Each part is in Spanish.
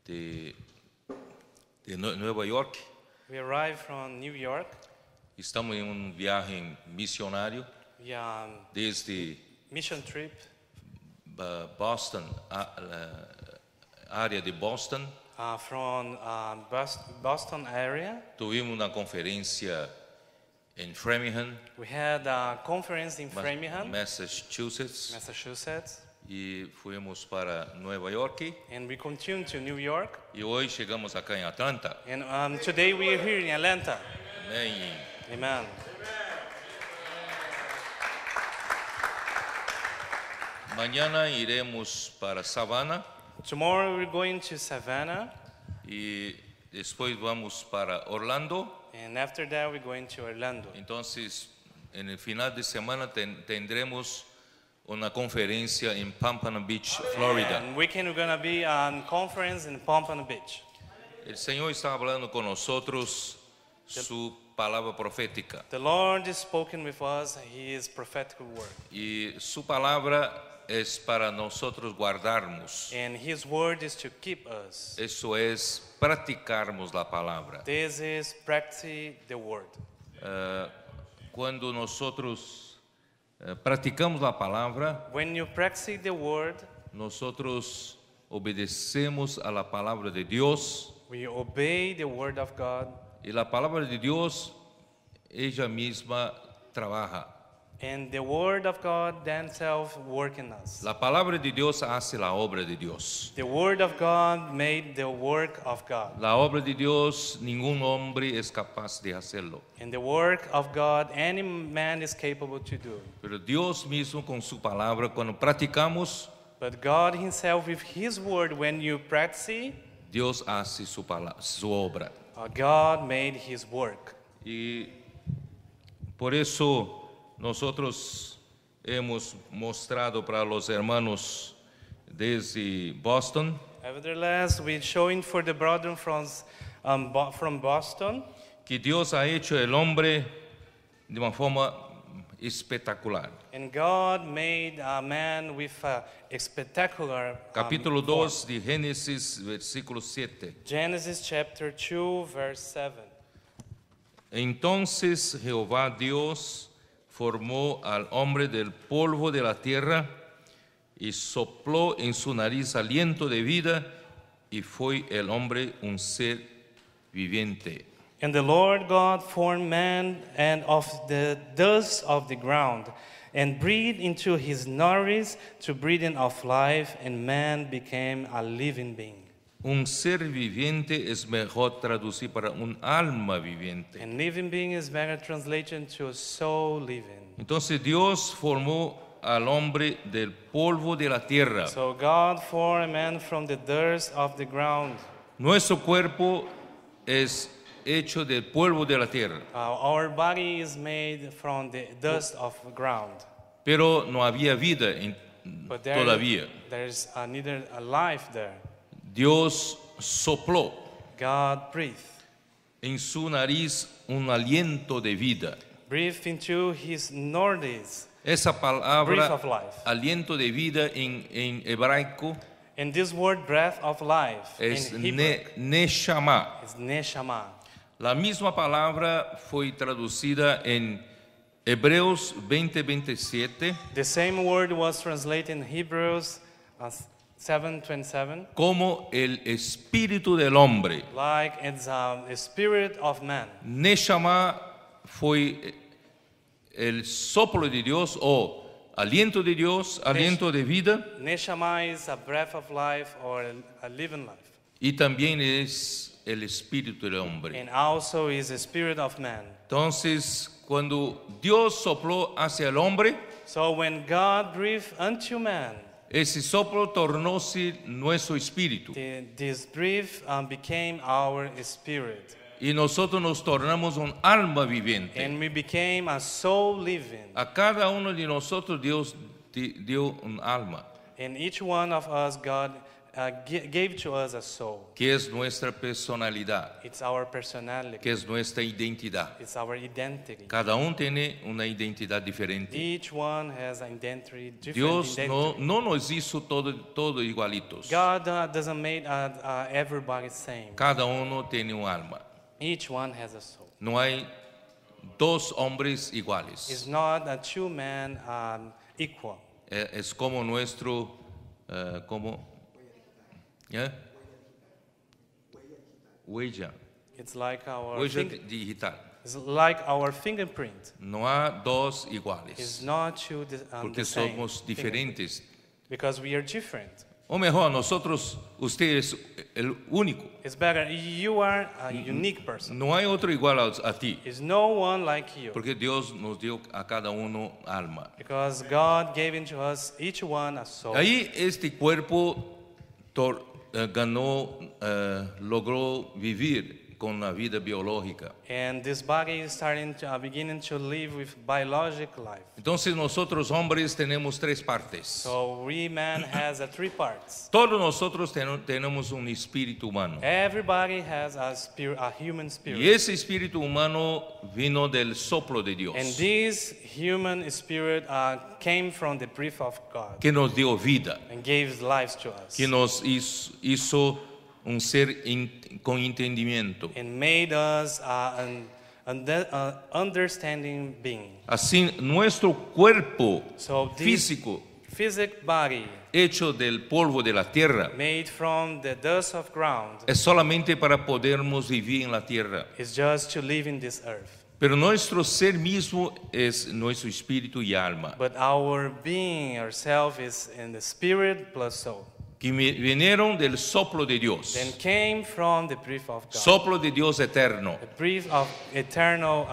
de Nueva York. We arrived from New York. Estamos em viagem missionário We desde mission trip Boston, área de Boston. from Boston area. Tuvimos uma conferência em Framingham, We had a conference in Framingham, Massachusetts, Massachusetts, e fomos para Nova York. and we continued to New York. E hoje chegamos acá em Atlanta. And today we are here in Atlanta. Amém. Amen. Mañana iremos para Savannah Tomorrow we're going to Savannah, e depois vamos para Orlando. and after that we're going to Orlando. Entonces, en el final de semana tendremos una conferencia en Pompano Beach, Florida. And weekend we're going to be on conference in Pompano Beach. El Señor está hablando con nosotros su palabra profética. The Lord is spoken with us, His prophetic word. Y su palabra es para nosotros guardarnos. And His word is to keep us. Eso es practicarmos la palabra. This is practice the word. Cuando nosotros practicamos la palabra, When you practice the word, nosotros obedecemos a la palabra de Dios. we obey the word of God, Y la palabra de Dios, ella misma trabaja. and the word of God then self work in us. La palabra de Dios hace la obra de Dios. The word of God made the work of God. La obra de Dios, ningún hombre es capaz de hacerlo. And the work of God, any man is capable to do. Pero Dios mismo con su palabra, cuando practicamos, But God Himself, with His word, when you practice, Dios hace su obra. God made His work. Y por eso nosotros hemos mostrado para los hermanos desde Boston Nevertheless, we're showing for the brethren from Boston que Dios ha hecho el hombre de una forma espectacular. and God made a man with a spectacular Capítulo form. 2 de Génesis, versículo 7. Genesis chapter 2, verse 7. Entonces Jehová Dios formó al hombre del polvo de la tierra y sopló en su nariz aliento de vida y fue el hombre un ser viviente. And the Lord God formed man and of the dust of the ground, and breathed into his nostrils to breathing of life, and man became a living being. Un ser viviente es mejor traducir para un alma viviente. And living being is better translated to a soul living. Entonces Dios formó al hombre del polvo de la tierra. So God formed man from the dust of the ground. Nuestro cuerpo es hecho del polvo de la tierra, Our body is made from the dust of the ground. pero no había vida But todavía. there's neither a life there. Dios sopló God breathed. en su nariz un aliento de vida. Breathed into his nostrils. Esa Breath palabra, of life. aliento de vida en hebraico, And this word breath of life es in Hebrew neshama. is neshama. La misma palabra fue traducida en Hebreos 20:27 The same word was translated in Hebrews 7:27, como el espíritu del hombre. like it's the spirit of man. Neshama fue el soplo de Dios o aliento de Dios, aliento de vida, Neshama is a breath of life or a living life. y también es el espíritu del hombre. And also is the spirit of man. Entonces, cuando Dios sopló hacia el hombre, So when God breathed unto man, ese soplo tornóse nuestro espíritu. this breath became our spirit. Y nosotros nos tornamos un alma viviente. And we became a soul living. A cada uno de nosotros Dios dio un alma. And each one of us, God gave to us a soul. que es nuestra personalidad, It's our personality. que es nuestra identidad. It's our identity. Cada uno tiene una identidad diferente. Each one has an identity, different Dios identity. no nos hizo todo igualitos. God doesn't make everybody same. Cada uno tiene un alma. Each one has a soul. No hay dos hombres It's iguales. not a two men equal. Es como nuestro, como, ¿ya? Huella, It's like huella digital. it's like our fingerprint. No hay dos It's iguales, not two porque the same somos fingerprint. diferentes. Because we are different. O mejor, nosotros, usted es el único. It's better. You are a unique person. No hay otro igual a ti, There's no one like you. porque Dios nos dio a cada uno alma. Because God gave into us each one a soul. Ahí este cuerpo logró vivir con la vida biológica. And this body is beginning to live with biological life. Entonces nosotros hombres tenemos tres partes. So we man has three parts. Todos nosotros tenemos un espíritu humano. Everybody has a human Y spirit. ese espíritu humano vino del soplo de Dios, And this human spirit came from the breath of God que nos dio vida, and gave life to us. que nos hizo un ser con entendimiento. And made us an understanding being. Así nuestro cuerpo So this físico, physical body hecho del polvo de la tierra, made from the dust of ground es solamente para podermos vivir en la tierra. is just to live in this earth. Pero nuestro ser mismo es nuestro espíritu y alma, But our being, ourself, is in the spirit plus soul. que vinieron del soplo de Dios, Then came from the breath of God. soplo de Dios eterno. The breath of eternal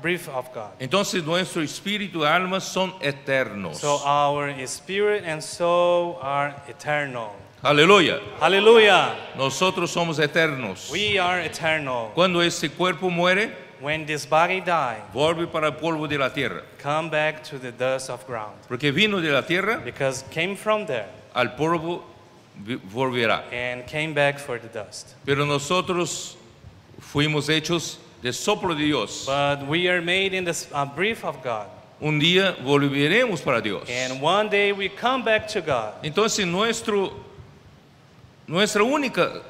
breath of God. Entonces nuestro espíritu y alma son eternos. So our spirit and soul are eternal. Aleluya. Hallelujah. Nosotros somos eternos. We are eternal. Cuando este cuerpo muere, When this body die, vuelve para el polvo de la tierra, come back to the dust of ground. porque vino de la tierra, Because came from there al polvo volverá. and came back for the dust. Pero nosotros fuimos hechos de soplo de Dios. But we are made in the breath of God. Un día volveremos para Dios. And one day we come back to God. Entonces nuestra única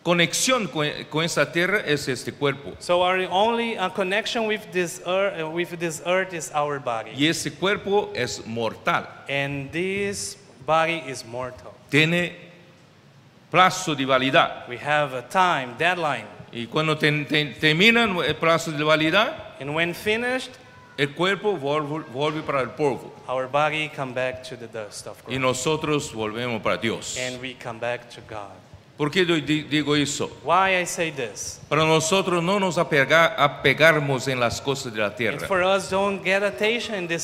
conexión con esta tierra es este cuerpo. So our only connection with this earth is our body. Y ese cuerpo es mortal. And this body is mortal. Tiene plazo de validad. We have a time, deadline. Y cuando termina el plazo de validad, And when finished, el cuerpo vuelve para el polvo. our body come back to the dust of Y God. nosotros volvemos para Dios. And we come back to God. ¿Por qué digo eso? Why I say this? Para nosotros no nos apegarmos en las cosas de la And tierra. for us, don't get attention in the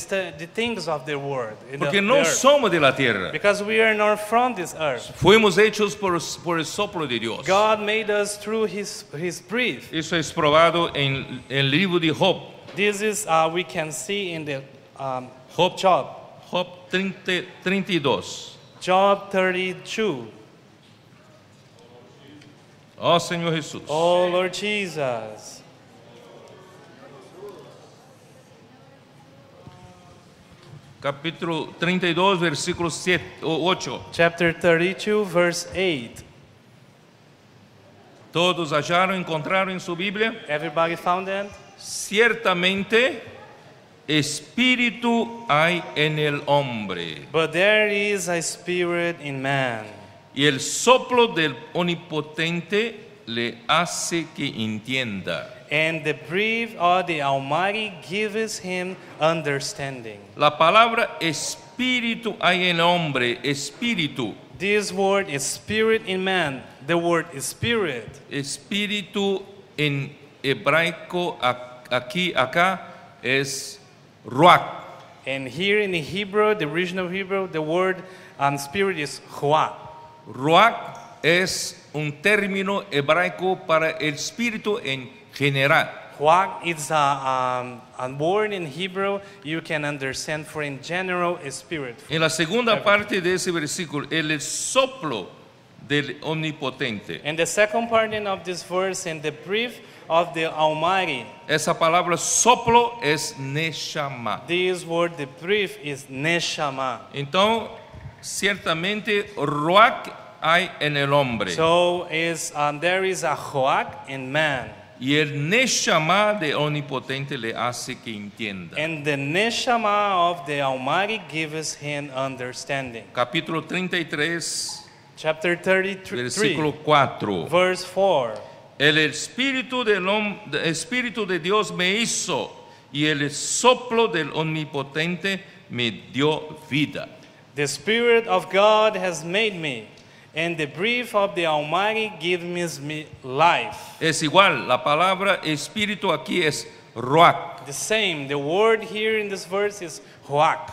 things of the world. in Porque the no earth. somos de la tierra. Because we are not from this earth. Fuimos hechos por el soplo de Dios. God made us through His breath. Eso es probado en el libro de Job. This is we can see in the Job, Job. Job 32. Job 32. Oh Señor Jesús. Oh Lord Jesus. Capítulo 32, versículo 8. Chapter 32, verse 8. Todos encontraron en su Biblia. Everybody found that? Ciertamente, espíritu hay en el hombre, But there is a spirit in man, y el soplo del Omnipotente le hace que entienda. and the breath of the Almighty gives him understanding. La palabra espíritu hay en el hombre, espíritu. This word is spirit in man. The word is spirit. Espíritu en hebraico acá es ruach. And here in the Hebrew, the original Hebrew, the word spirit is ruach. Ruach es un término hebraico para el espíritu en general. Ruach is a word in Hebrew you can understand for in general a spirit. En la segunda parte de ese versículo, el soplo del Omnipotente. And the second part of this verse, in the breath of the Almighty. Esa palabra soplo es neshama. This word, the breath, is neshama. Então, ciertamente, ruach hay en el hombre. So there is a hoak in man. Y el neshama de Omnipotente le hace que entienda. And the neshama of the Almighty gives him understanding. Capítulo 33, Chapter 33, versículo 4. verse 4. El Espíritu Espíritu de Dios me hizo y el soplo del Omnipotente me dio vida. The Spirit of God has made me, and the breath of the Almighty gives me life. Es igual, la palabra espíritu aquí es ruach. The same, the word here in this verse is hoak,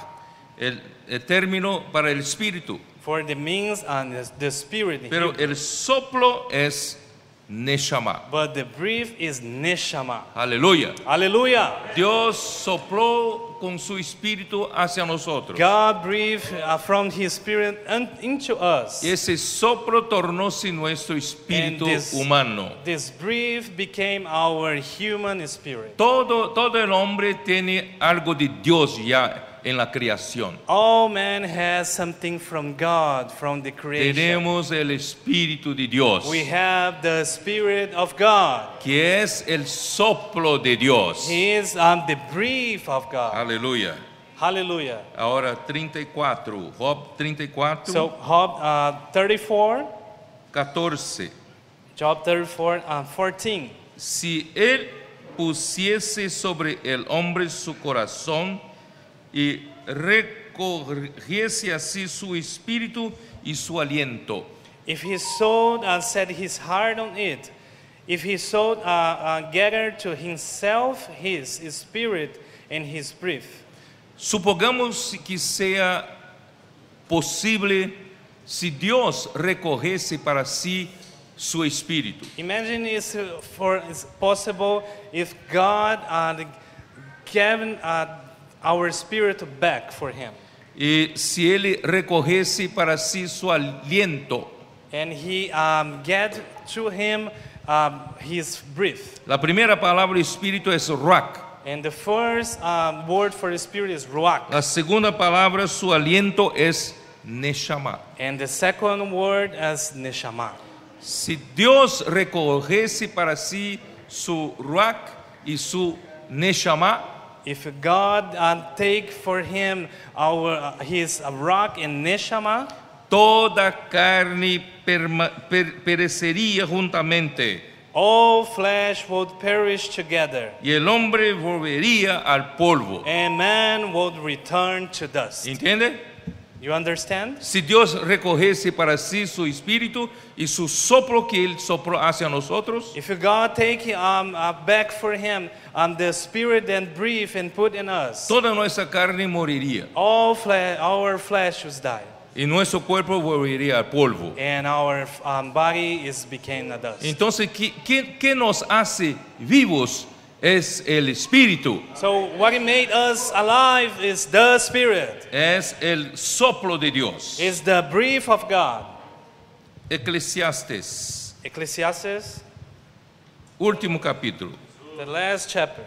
El término para el espíritu. for the means and the spirit. in Pero Hebrew. el soplo es neshama. But the breath is neshama. Aleluya. Hallelujah. Dios sopló con su espíritu hacia nosotros. God breathed from His Spirit into us. Ese soplo tornóse nuestro espíritu humano. This breath became our human spirit. Todo el hombre tiene algo de Dios ya en la creación. All man has something from God, from the creation. Tenemos el espíritu de Dios, We have the Spirit of God. que es el soplo de Dios. He is the breath of God. Aleluya. Hallelujah. Ahora 34, Job 34, So Job 34, 14. Job 34 14. Si él pusiese sobre el hombre su corazón y recogiese así su espíritu y su aliento. If his soul set his heart on it, if his soul gathered to himself his spirit and his breath. Supongamos que sea posible si Dios recogiese para sí su espíritu. Imagine it's possible if God gave our spirit back for him. Y si él recogiese para sí su aliento. And he get to him his breath. La primera palabra espíritu es ruach. And the first word for the spirit is ruach. La segunda palabra, su aliento, es neshama. And the second word is neshama. Si Dios recogiese para sí su ruach y su neshama, If God take for him his rock and neshama, toda carne perecería juntamente all flesh would perish together, y el hombre volvería al polvo. and man would return to dust. ¿Entiende? You understand? Si Dios recogiese para sí su espíritu y su soplo que él sopló hacia nosotros, If God take back for him the spirit and breathe and put in us, toda nuestra carne moriría our flesh would die, y nuestro cuerpo volvería al polvo. and our body became a dust. Entonces, ¿qué nos hace vivos? Es el espíritu, So what made us alive is the spirit, es el soplo de Dios. is the breath of God. Eclesiastes, Ecclesiastes, último capítulo. the last chapter.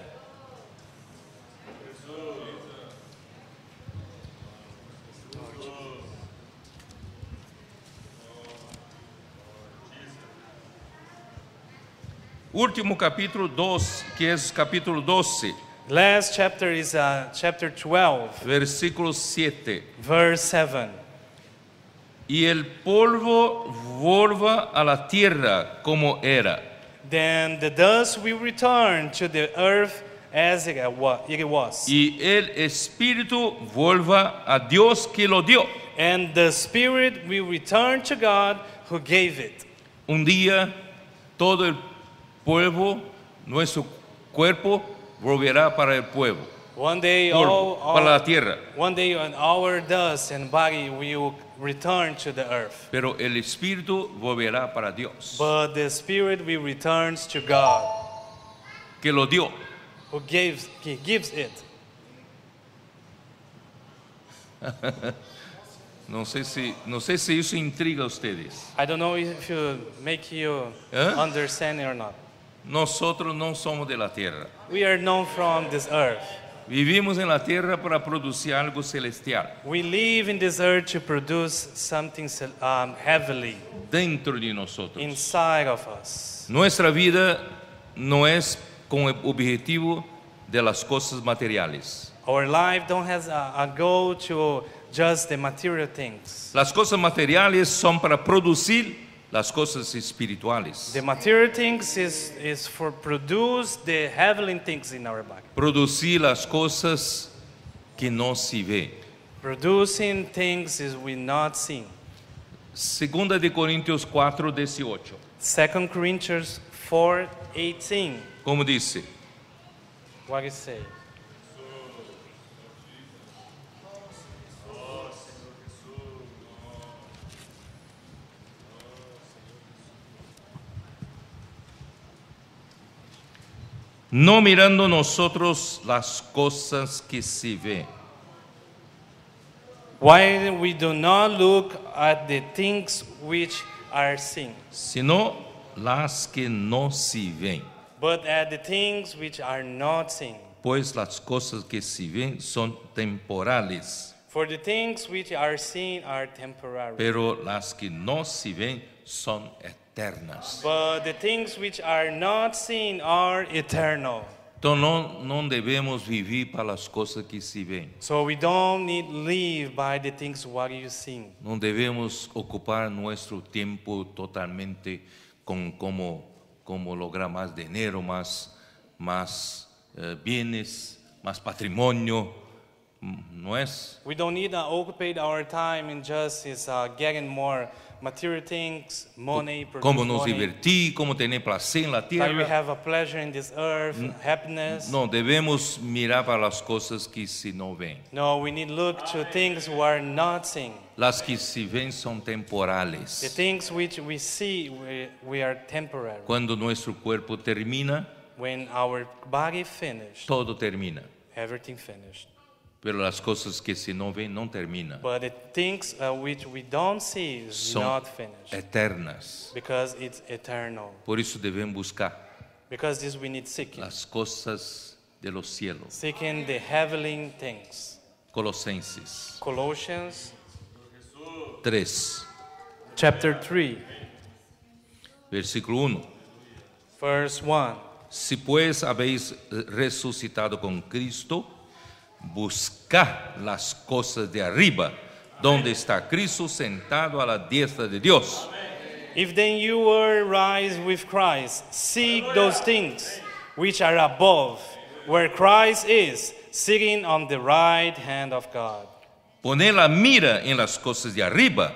Último capítulo 2, que es capítulo 12, Last chapter is chapter 12, versículo 7. verse 7. Y el polvo vuelva a la tierra como era, Then the dust will return to the earth as it was. y el espíritu vuelva a Dios que lo dio. And the spirit will return to God who gave it. Un día todo el polvo, nuestro cuerpo, volverá para el pueblo, One day, para la tierra. one day our dust and body will return to the earth. Pero el espíritu volverá para Dios, But the spirit will return to God que lo dio. who gives it. No sé si eso intriga a ustedes. I don't know if you make you understand it or not. Nosotros no somos de la tierra. We are known from this earth. Vivimos en la tierra para producir algo celestial We live in this earth to produce something heavenly dentro de nosotros. inside of us. Nuestra vida no es con el objetivo de las cosas materiales. Our life don't have a goal to just the material things. Las cosas materiales son para producir las cosas espirituales. The material things is for produce the heavenly things in our body. Producir las cosas que no se ve. Producing things is we not seen. Segunda de Corintios 4:18. 2 Corinthians 4:18. Como dice, What is it say? no mirando nosotros las cosas que se ven, Why we do not look at the things which are seen, sino las que no se ven. but at the things which are not seen. Pues las cosas que se ven son temporales, For the things which are seen are temporary, pero las que no se ven son eternas. but the things which are not seen are eternal. Entonces no debemos vivir para las cosas que se ven. So we don't need live by the things what you see. No debemos ocupar nuestro tiempo totalmente con cómo lograr más dinero, más bienes, más patrimonio. No es. We don't need to occupy our time in just getting more material things, money, produce Cómo nos money. divertir, cómo tener placer en la Like we tierra. have a pleasure in this earth, happiness. No, debemos mirar para las cosas que se no ven. No, we need to look to things we are not seeing. Las que se ven son The temporales. things which we see, we are temporary. Cuando nuestro cuerpo termina, When our body finished, todo termina. everything finished. Pero las cosas que se no ven no terminan. But the things which we don't see is Son not finished. eternas. Because it's eternal. Por eso debemos buscar Because this we need seeking. las cosas de los cielos. Seeking the heavenly things. Colosenses Colossians 3, chapter 3, versículo 1. verse 1. Si pues habéis resucitado con Cristo, buscad las cosas de arriba, donde está Cristo sentado a la diestra de Dios. If then you were raised with Christ, seek those things which are above, where Christ is, sitting on the right hand of God. Poned la mira en las cosas de arriba,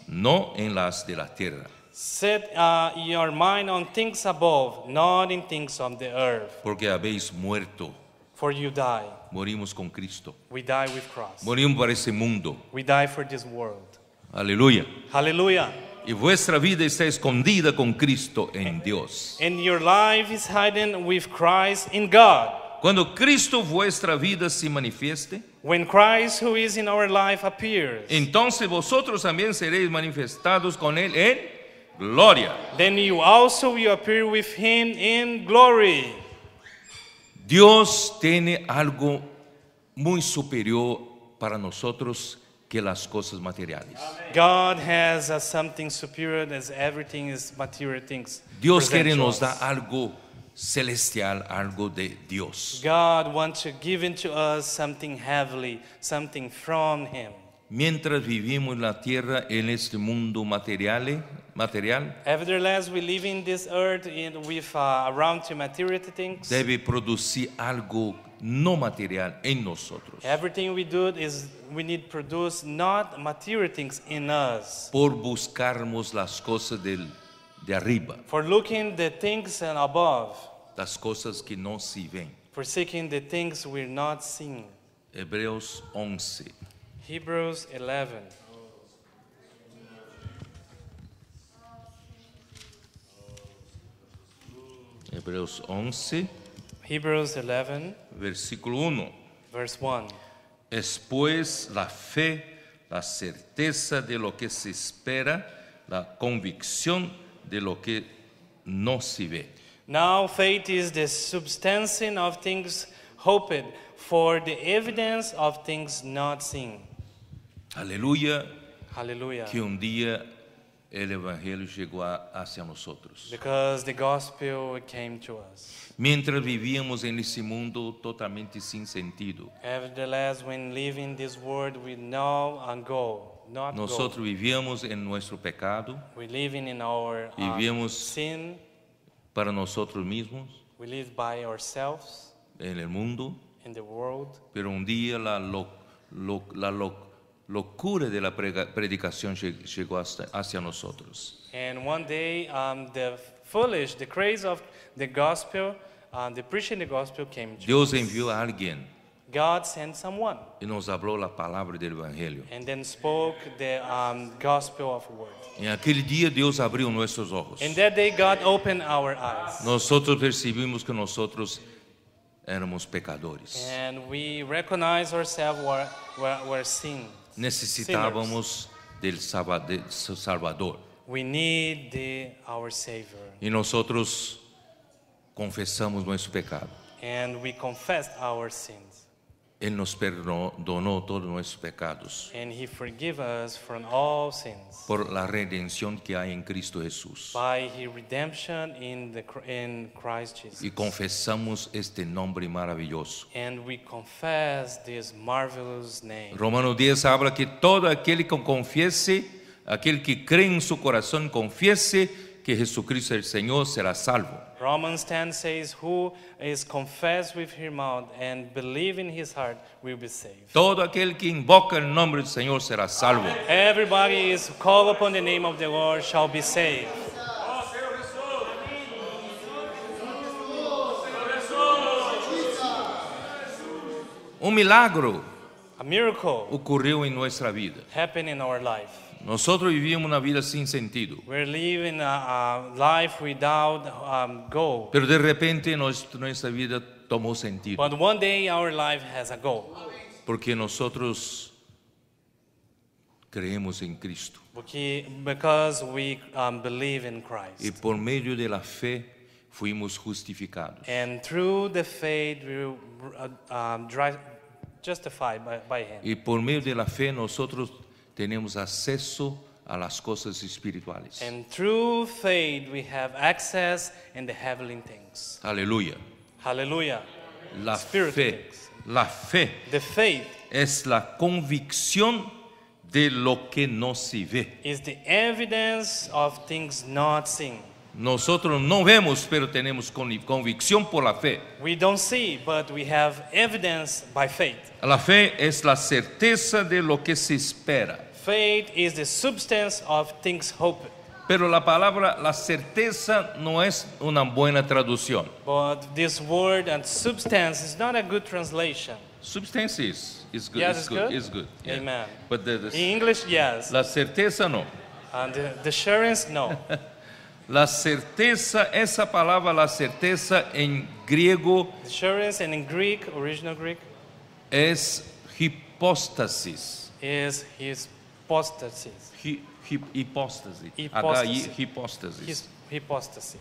no en las de la tierra. Set your mind on things above, not in things on the earth. Porque habéis muerto. For you die. Morimos con Cristo. We die with Christ. Morimos para ese mundo. We die for this world. Aleluya. Hallelujah. Y vuestra vida está escondida con Cristo en Dios. And your life is hidden with Christ in God. Cuando Cristo vuestra vida se manifieste, When Christ who is in our life appears, entonces vosotros también seréis manifestados con Él en gloria. then you also will appear with him in glory. Dios tiene algo muy superior para nosotros que las cosas materiales. God has something superior as everything is material things. Dios present quiere to nos us. dar algo celestial, algo de Dios. God wants to give into us something heavenly, something from him. Mientras vivimos en la tierra, en este mundo material, Nevertheless, we live in this earth with around to material things. debe producir algo no material en nosotros. Everything we do is we need to produce not material things in us. Por buscarmos las cosas de arriba, For looking the things and above, las cosas que no se ven. for seeking the things we're not seeing. Hebreos 11. Hebrews 11. Hebreos 11, Hebrews 11, versículo 1. verse 1. Es pues la fe, la certeza de lo que se espera, la convicción de lo que no se ve. Now faith is the substancing of things hoped for, the evidence of things not seen. Aleluya, Hallelujah. que un día el Evangelio llegó hacia nosotros. Because the gospel came to us. Mientras vivíamos en ese mundo totalmente sin sentido, Nevertheless, when living this world with no goal, not nosotros goal, vivíamos en nuestro pecado, we're living in our Vivíamos- sin, para nosotros mismos, we live by ourselves en el mundo, in the world. pero un día la locura de la predicación llegó hacia nosotros. And one day, the craze of the gospel, the preaching the gospel came to Dios us. envió a alguien God sent someone y nos habló la palabra del Evangelio. and then spoke the gospel of word. En aquel día Dios abrió nuestros ojos. And that day, God opened our eyes. Nosotros percibimos que nosotros éramos pecadores. And we recognize ourselves were sin. Necesitábamos del Salvador. We need our Savior. Y nosotros confesamos nuestro pecado. And we confessed our sins. Él nos perdonó todos nuestros pecados And He forgave us from all sins por la redención que hay en Cristo Jesús. by His redemption in Christ Jesus. Y confesamos este nombre maravilloso. And we confess this marvelous name. Romanos 10 habla que todo aquel que confiese, aquel que cree en su corazón, confiese que Jesucristo es el Señor, será salvo. Romans 10 says, who is confessed with his mouth and believe in his heart will be saved. Todo aquel que invoca el nombre del Señor será salvo. Everybody is called upon the name of the Lord shall be saved. Un milagro A miracle ocurrió en nuestra vida. happened in our life. Nosotros vivíamos una vida sin sentido, We're living a life without goal. pero de repente nuestra vida tomó sentido, But one day our life has a goal. porque nosotros creemos en Cristo Because we believe in y Christ. por medio de la fe fuimos justificados. And through the faith we were justified by Him. Y por medio de la fe nosotros tenemos acceso a las cosas espirituales. And through faith we have access in the heavenly things. Aleluya. Hallelujah. La Spiritual fe, things. la fe The faith es la convicción de lo que no se ve. is the evidence of things not seen. Nosotros no vemos, pero tenemos convicción por la fe. We don't see, but we have evidence by faith. La fe es la certeza de lo que se espera. Faith is the substance of things hoped. Pero la palabra, la certeza, no es una buena traducción. But this word and substance is not a good translation. Substance is good. Yes, it's it's good. good? It's good. Yeah. Amen. But In English, yes. la certeza no. And the assurance, no. La certeza, esa palabra, la certeza en griego Assurance, and in Greek, original Greek, es hipóstasis. is his hypostasis. Hipóstasis. Hipóstasis. Hipóstasis. His hypostasis.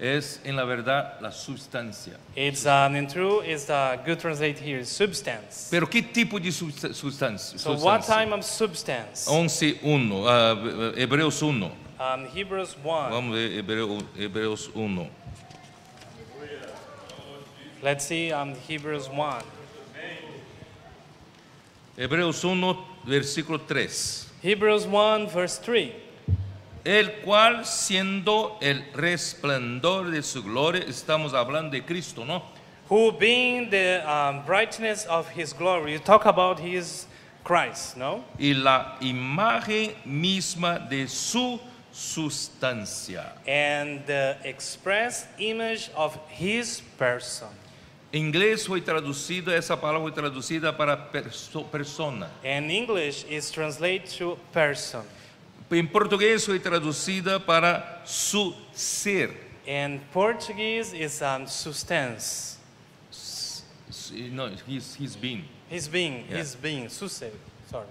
Es en la verdad la sustancia. It's in true, it's a good translate here, substance. Pero ¿qué tipo de sustancia? So what type of substance? 11:1, Hebreos 1. Hebrews 1. Vamos ver Hebreos 1. Let's see Hebrews 1. Hebreos 1, versículo 3. Hebrews 1, verse 3. El cual, siendo el resplandor de su gloria, estamos hablando de Cristo, ¿no? Who being the brightness of his glory, you talk about his Christ, no? Y la imagen misma de su sustancia. And the express image of his person. En inglés fue traducido, esa palabra fue traducida para persona. And English is translated to person. En portugués fue traducida para su ser. And Portuguese is No, his being. his being, Yeah. his being, su ser.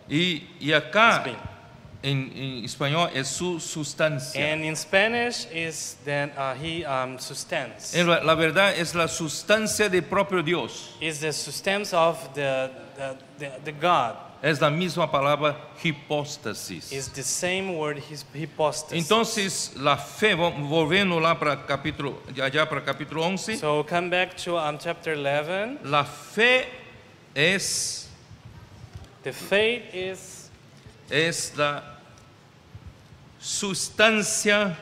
Sorry. Y acá It's been. en español es su sustancia. And in Spanish is then he substance. La verdad es la sustancia del propio Dios. Is the substance of the God. Es la misma palabra hipóstasis. Is the same word hypostasis. Entonces, la fe, volviendo lá para capítulo, allá para capítulo 11, So come back to chapter 11. la fe es The faith is la sustancia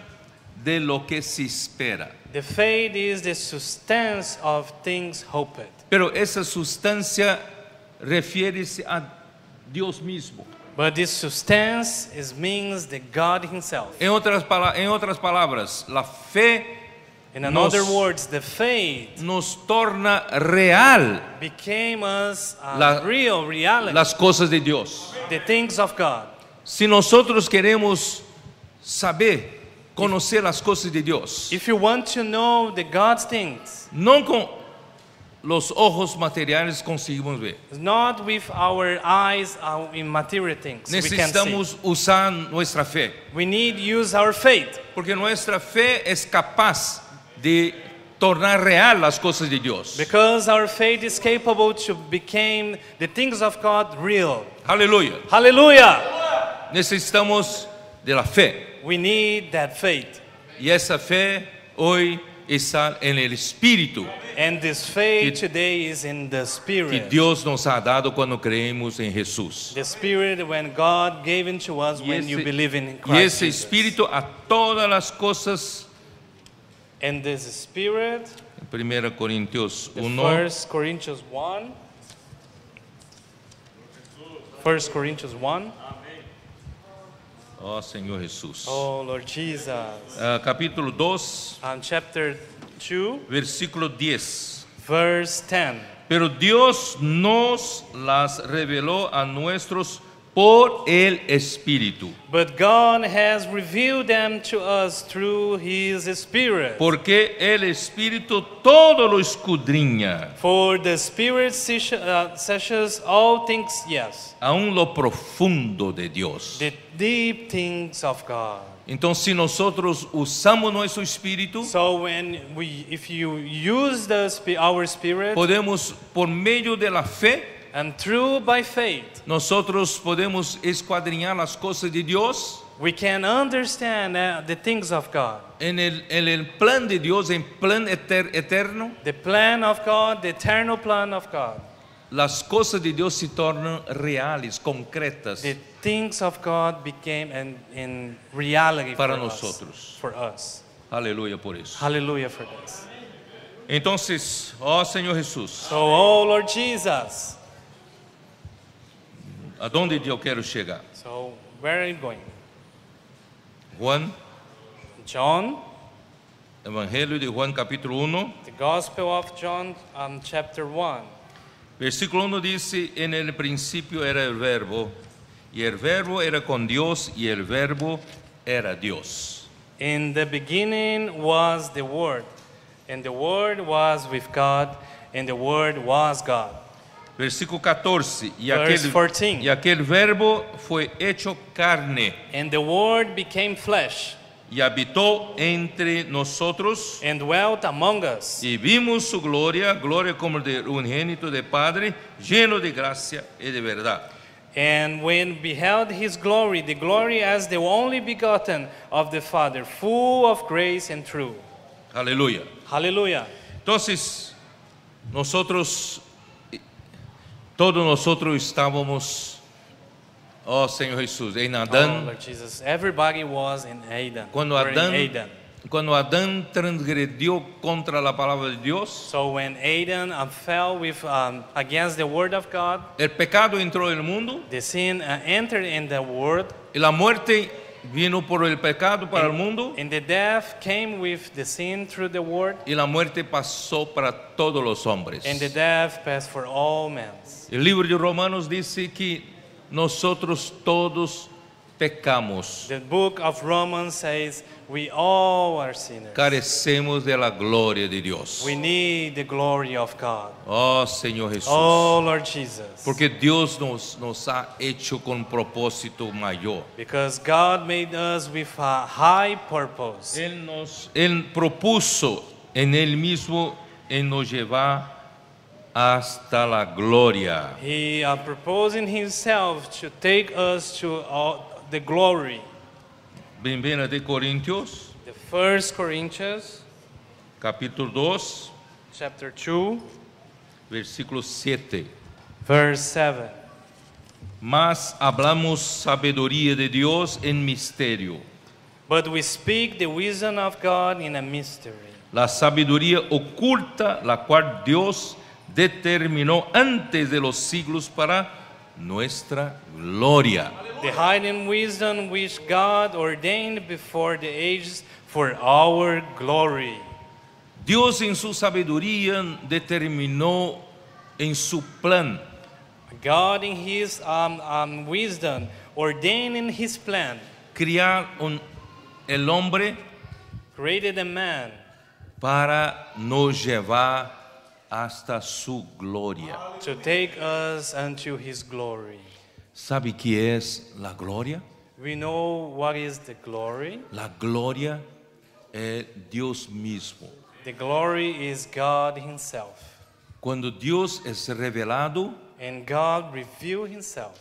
de lo que se espera. the faith is the substance of things hoped. Pero esa sustancia refiere-se a Dios mismo. But this substance means the God Himself. En otras palabras, la fe In other nos- words, the faith nos torna real became us La- reality, las cosas de Dios. the things of God. Si nosotros queremos saber, conocer las cosas de Dios, If you want to know the God's things, no con los ojos materiales conseguimos ver. not with our eyes in material things, we can see. Necesitamos usar nuestra fe, We need use our faith, porque nuestra fe es capaz de tornar real las cosas de Dios. because our faith is capable to become the things of God real. Aleluya. Hallelujah! Necesitamos de la fe. We need that faith. Y esa fe hoy está en el Espíritu And this faith Que- today is in the que Spirit. Dios nos ha dado cuando creemos en Jesús. The Spirit when God gave into us when you believe in Y Christ ese Jesus. Espíritu a todas las cosas, And this Spirit, en 1 Corintios the 1, 1 Corinthians 1. 1 Corinthians 1. oh Señor Jesús. Oh Lord Jesus. Capítulo 2, Chapter 2, versículo 10. verse 10. Pero Dios nos las reveló a nuestros por el Espíritu. But God has revealed them to us through His Spirit. Porque el Espíritu todo lo escudriña, For the Spirit searches all things, yes, aún lo profundo de Dios. the deep things of God. Entonces, si nosotros usamos nuestro espíritu, So if you use our spirit, podemos, por medio de la fe, and through by faith, nosotros podemos escuadriñar las cosas de Dios we can understand the things of God. en el plan de Dios, en plan eterno. The plan of God, the eternal plan of God. Las cosas de Dios se tornan reales, concretas The things of God became in reality para for nosotros. us. For us. Aleluya por eso. Hallelujah for this. Entonces, oh Señor Jesús, So, oh Lord Jesus. ¿a dónde yo quiero llegar? So, where are you going? Juan, John, Evangelio de Juan capítulo 1, the Gospel of John, chapter 1. versículo 1 dice, en el principio era el verbo, y el verbo era con Dios, y el verbo era Dios. In the beginning was the Word, and the Word was with God, and the Word was God. Versículo 14, Verse 14. y aquel verbo fue hecho carne, And the Word became flesh, y habitó entre nosotros, and dwelt among us. y vimos su gloria, gloria como del unigénito de Padre, lleno de gracia y de verdad. And when beheld His glory, the glory as the only begotten of the Father, full of grace and truth. Aleluya. Hallelujah. Entonces, todos nosotros estábamos, oh Señor Jesús, en Oh, Adán. Lord Jesus. Everybody was in Eden. Cuando We're in Adán, Eden. cuando Adán transgredió contra la palabra de Dios, So when Adam fell against the word of God, el pecado entró en el mundo the sin entered in the world, y la muerte vino por el pecado para el mundo and the death came with the sin through the word, y la muerte pasó para todos los hombres. and the death passed for all men. El libro de Romanos dice que nosotros todos pecamos, The book of Romans says we all are sinners. carecemos de la gloria de Dios. We need the glory of God. Oh Señor Jesús, Oh Lord Jesus. porque Dios nos ha hecho con propósito mayor. Because God made us with a high purpose. Él propuso en Él mismo en nos llevar hasta la gloria. He proposing himself to take us to the glory. Primera de Corintios, The First Corinthians capítulo 2, chapter 2, versículo 7. verse 7. Mas hablamos sabiduría de Dios en misterio, But we speak the wisdom of God in a mystery. la sabiduría oculta, la cual Dios determinó antes de los siglos para nuestra gloria. The hidden wisdom which God ordained before the ages for our glory. Dios en su sabiduría determinó en su plan God in his wisdom ordained in his plan criar el hombre created a man para nos llevar hasta su gloria. to take us unto his glory. ¿Sabe qué es la gloria? We know what is the glory. La gloria es Dios mismo. The glory is God himself. Cuando Dios es revelado, And God revealed himself.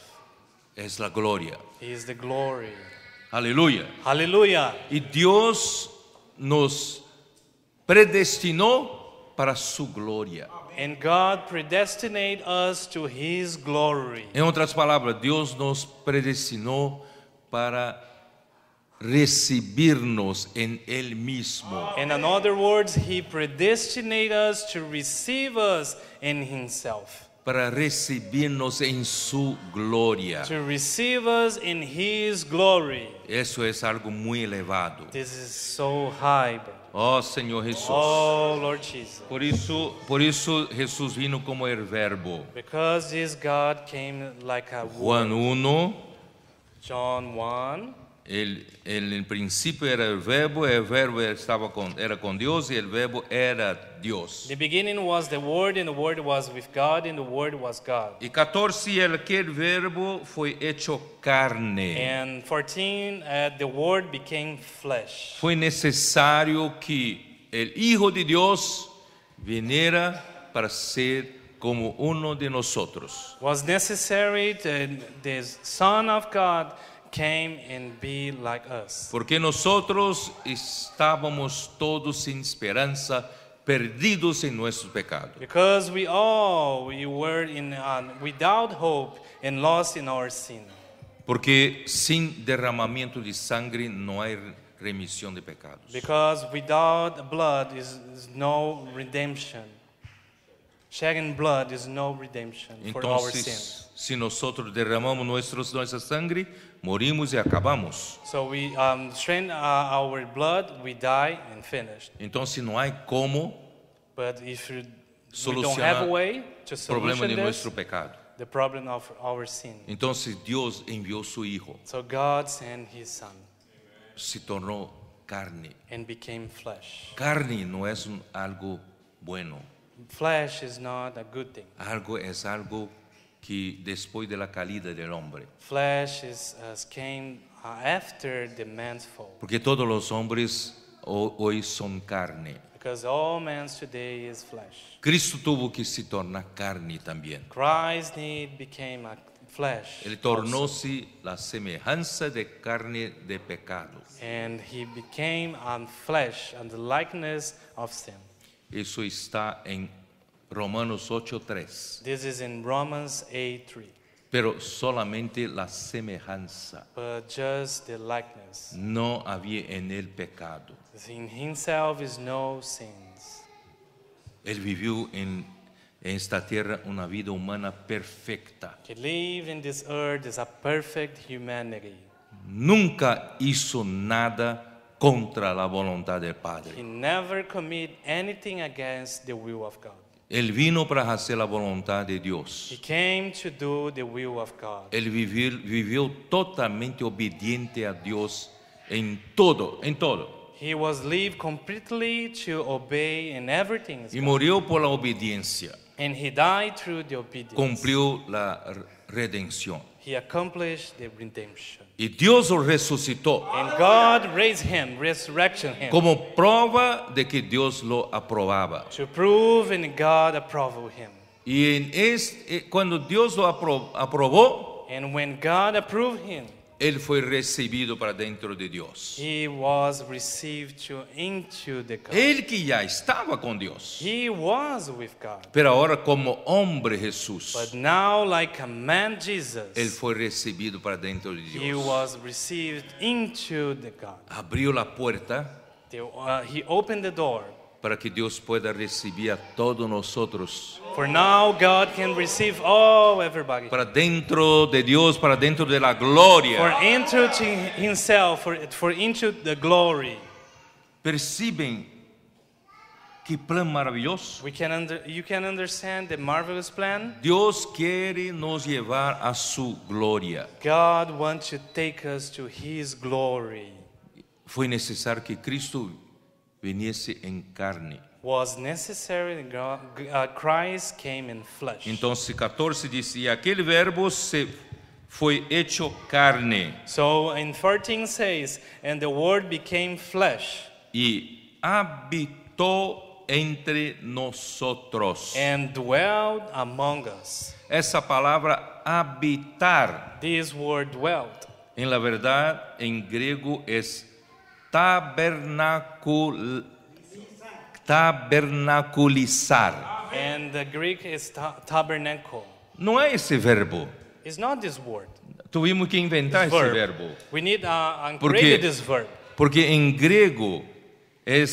es la gloria. He is the glory. Aleluya. Hallelujah. Y Dios nos predestinó para su gloria. And God predestinate us to his glory. En otras palabras, Dios nos predestinó para recibirnos en Él mismo. And in other words, he predestinate us to receive us in himself. Para recibirnos en su gloria. To receive us in his glory. Eso es algo muy elevado. This is so high, brother. Oh Señor Jesús. Oh, Lord Jesus. Por eso Jesús vino como el verbo. Because this God came like a Juan word. 1, John 1. en el principio era el verbo era con Dios y el verbo era Dios. The beginning was the Word, and the Word was with God, and the Word was God. Y 14, aquel verbo fue hecho carne. And 14, the Word became flesh. Fue necesario que el Hijo de Dios viniera para ser como uno de nosotros. Was necessary that the Son of God came and be like us. Porque nosotros estábamos todos sin esperanza, perdidos en nuestros pecados. Because we were without hope and lost in our sin. Porque sin derramamiento de sangre no hay remisión de pecados. Because without blood is no redemption. Shedding blood is no redemption for our sin. Entonces, si nosotros derramamos nuestra sangre, morimos y acabamos. So we strain our blood, we die and finished. Entonces no hay cómo But if we don't solucionar have a way to el problema solution de this, nuestro pecado. the problem of our sin. Entonces Dios envió su Hijo, So God sent his Son se tornó carne. and became flesh. Carne no es algo bueno, Flesh is not a good thing. es algo que después de la caída del hombre. Flesh came after the man's fall. Porque todos los hombres hoy son carne. Because all man today is flesh. Cristo tuvo que se tornar carne también. Christ became a flesh. Él also. tornóse la semejanza de carne de pecado. And he became flesh and the likeness of sin. Eso está en Romanos 8:3. This is in Romans 8:3. Pero solamente la semejanza. But just the likeness. No había en él pecado. In himself is no sins. Él vivió en esta tierra una vida humana perfecta. He lived in this earth as a perfect humanity. Nunca hizo nada contra la voluntad del He Padre. never committed anything against the will of God. Él vino para hacer la voluntad de Dios. He came to do the will of God. Él vivió totalmente obediente a Dios en todo, en todo. He was lived completely to obey in everything. Y murió por la obediencia. And he died through the obedience. Cumplió la redención. He accomplished the redemption. Y Dios lo resucitó And God raised him, resurrected him, como prueba de que Dios lo aprobaba. to prove and God approved him. Y cuando Dios lo aprobó, And when God approved him, él fue recibido para dentro de Dios. he was received into the God. Él que ya estaba con Dios. He was with God. Pero ahora como hombre Jesús, But now, like a man Jesus, él fue recibido para dentro de he Dios. was received into the God. Abrió la puerta He opened the door. para que Dios pueda recibir a todos nosotros. For now, God can receive everybody. Para dentro de Dios, para dentro de la For gloria. into to himself, for into the glory. Perciben qué plan maravilloso. You can understand the marvelous plan. Dios quiere nos llevar a su gloria. God wants to take us to his glory. Fue necesario que Cristo viniese en carne. Was necessary that Christ came in flesh. Entonces 14 dice, y aquel verbo se fue hecho carne So in 14 says, and the word became flesh y habitó entre nosotros. and dwelled among us. Esa palabra habitar, This word dwelt. en la verdad, en griego es tabernaculizar. And the Greek is tabernacle. No é esse verbo. It's not this word. Tuvimos que inventar This esse verb. verbo. We need Porque- create this verb. Porque em grego é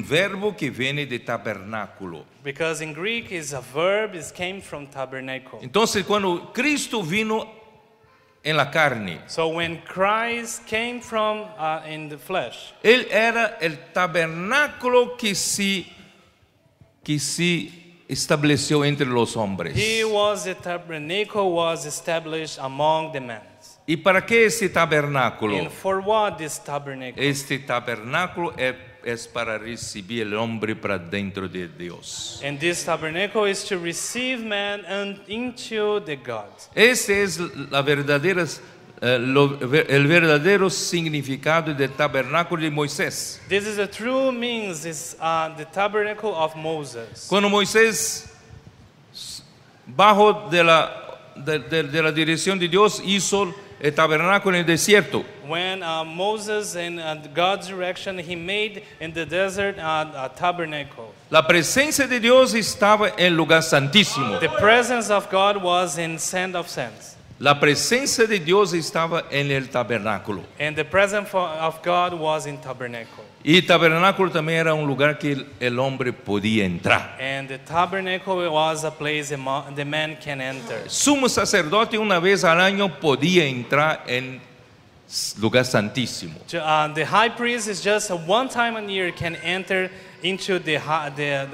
verbo que vem de tabernáculo. Because in Greek is a verb, it came from tabernacle. Então, quando Cristo vino em la carne, So when Christ came from in the flesh, ele era o tabernáculo que se estabeleceu entre os homens. he was the tabernacle was established among the men. E para que esse tabernáculo? And for what this tabernacle? Este tabernáculo é para receber o homem para dentro de Deus. And this tabernacle is to receive man into the God. Esse é el verdadero significado del tabernáculo de Moisés. This is the true means is the tabernacle of Moses. Quando Moisés, bajo de la dirección de Dios, hizo el tabernáculo en el desierto. When Moses, in God's direction, he made in the desert a tabernacle. La presencia de Dios estaba en el lugar santísimo. The presence of God was in Sand of Sands. La presencia de Dios estaba en el tabernáculo. And the presence of God was in tabernacle. Y el tabernáculo también era un lugar que el hombre podía entrar. And the tabernacle was a place the man can enter. Sumo sacerdote una vez al año podía entrar en lugar santísimo. The high priest is just one time a year can enter into the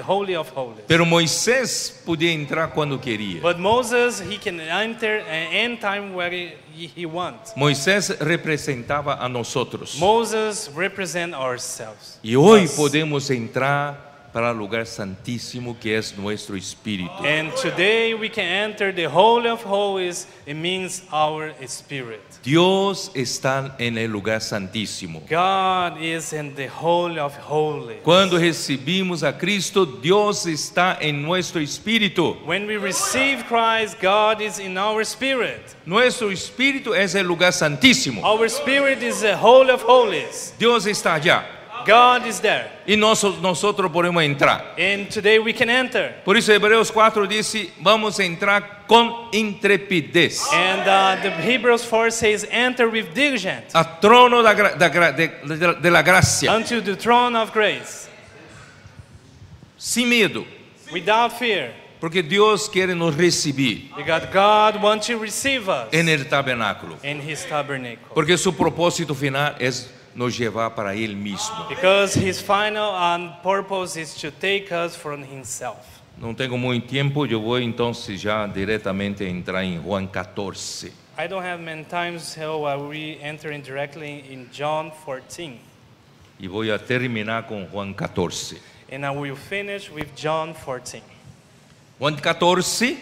Holy of Holies. Pero Moisés podía entrar cuando quería. But Moses, he can enter any time where he wants. Moisés representaba a nosotros. Moses represent ourselves. Y hoy Us. podemos entrar para el lugar santísimo que es nuestro espíritu. And today we can enter the Holy of Holies. It means our spirit. Dios está en el lugar santísimo. God is in the Holy of Holies. Cuando recibimos a Cristo, Dios está en nuestro espíritu. When we receive Christ, God is in our spirit. Nuestro espíritu es el lugar santísimo. Our spirit is the Holy of Holies. Dios está allá. God is there. Y nosotros podemos entrar. And today we can enter. Por eso Hebreos 4 dice, vamos a entrar con intrepidez. And the Hebrews 4 says, enter with diligence A trono de la gracia. unto the throne of grace, Sin miedo. without fear. Porque Dios quiere nos recibir Because God wants to receive us en el tabernáculo. in His tabernacle. Porque su propósito final es nos llevar para Él mismo. Because His final purpose is to take us from Himself. no tengo muy tiempo, yo voy entonces ya directamente a entrar en Juan 14. I don't have many times, so we entering directly in John 14. Y voy a terminar con Juan 14. And I will finish with John 14. Juan 14,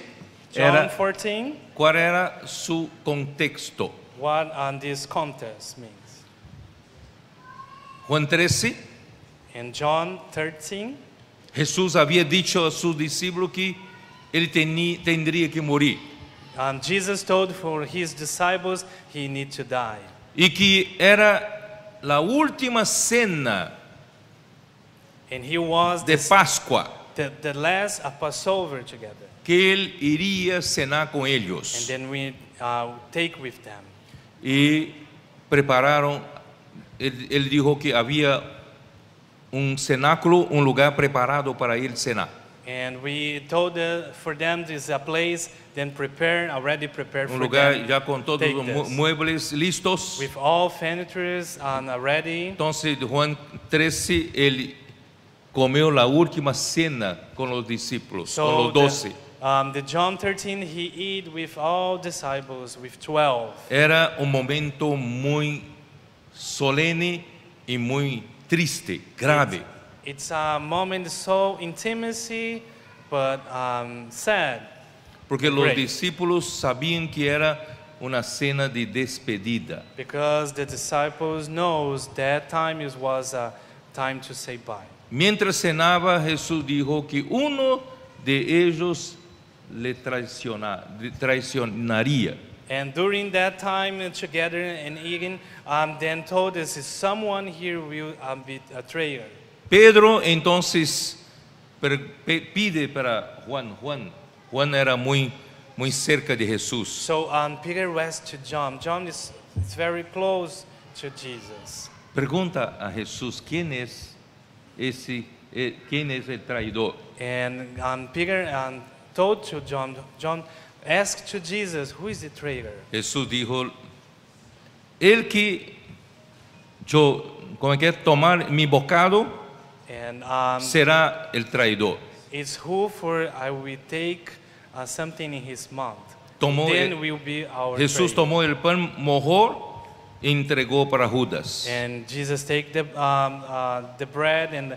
John 14, ¿cuál era su contexto? what this context means. Juan 13, In John 13, Jesús había dicho a sus discípulos que él tendría que morir Jesus told for his disciples he need to die. y que era la última cena And he was de Pascua the last Passover together. que él iría a cenar con And ellos. then we take with them. Y prepararon, él dijo que había un cenáculo, un lugar preparado para ir cenar. And we told for them this is a place then already prepared Un for lugar them. ya con todos Take los this. muebles listos. With all furnitures ready. Entonces Juan 13, él comió la última cena con los discípulos, con los 12. The John 13 he eat with all disciples, with 12. Era un momento muy solemne y muy triste, grave. It's a moment so intimacy, but sad. Porque los Great. discípulos sabían que era una cena de despedida. Because the disciples knows that time was a time to say bye. Mientras cenaba, Jesús dijo que uno de ellos le traicionaría. And during that time together and eating, then told us someone here will be a traitor. Pedro entonces pide para Juan. Juan era muy cerca de Jesús. So Peter went to John. John is very close to Jesus. Pregunta a Jesús, ¿quién es el traidor? And Peter told to John. John asked to Jesus, who is the traitor? Jesús dijo, el que tomar mi bocado And será el traidor. it's who for I will take something in his mouth. Tomó Then will be our Jesús traitor. tomó el pan mejor y entregó para Judas. And Jesus take the bread and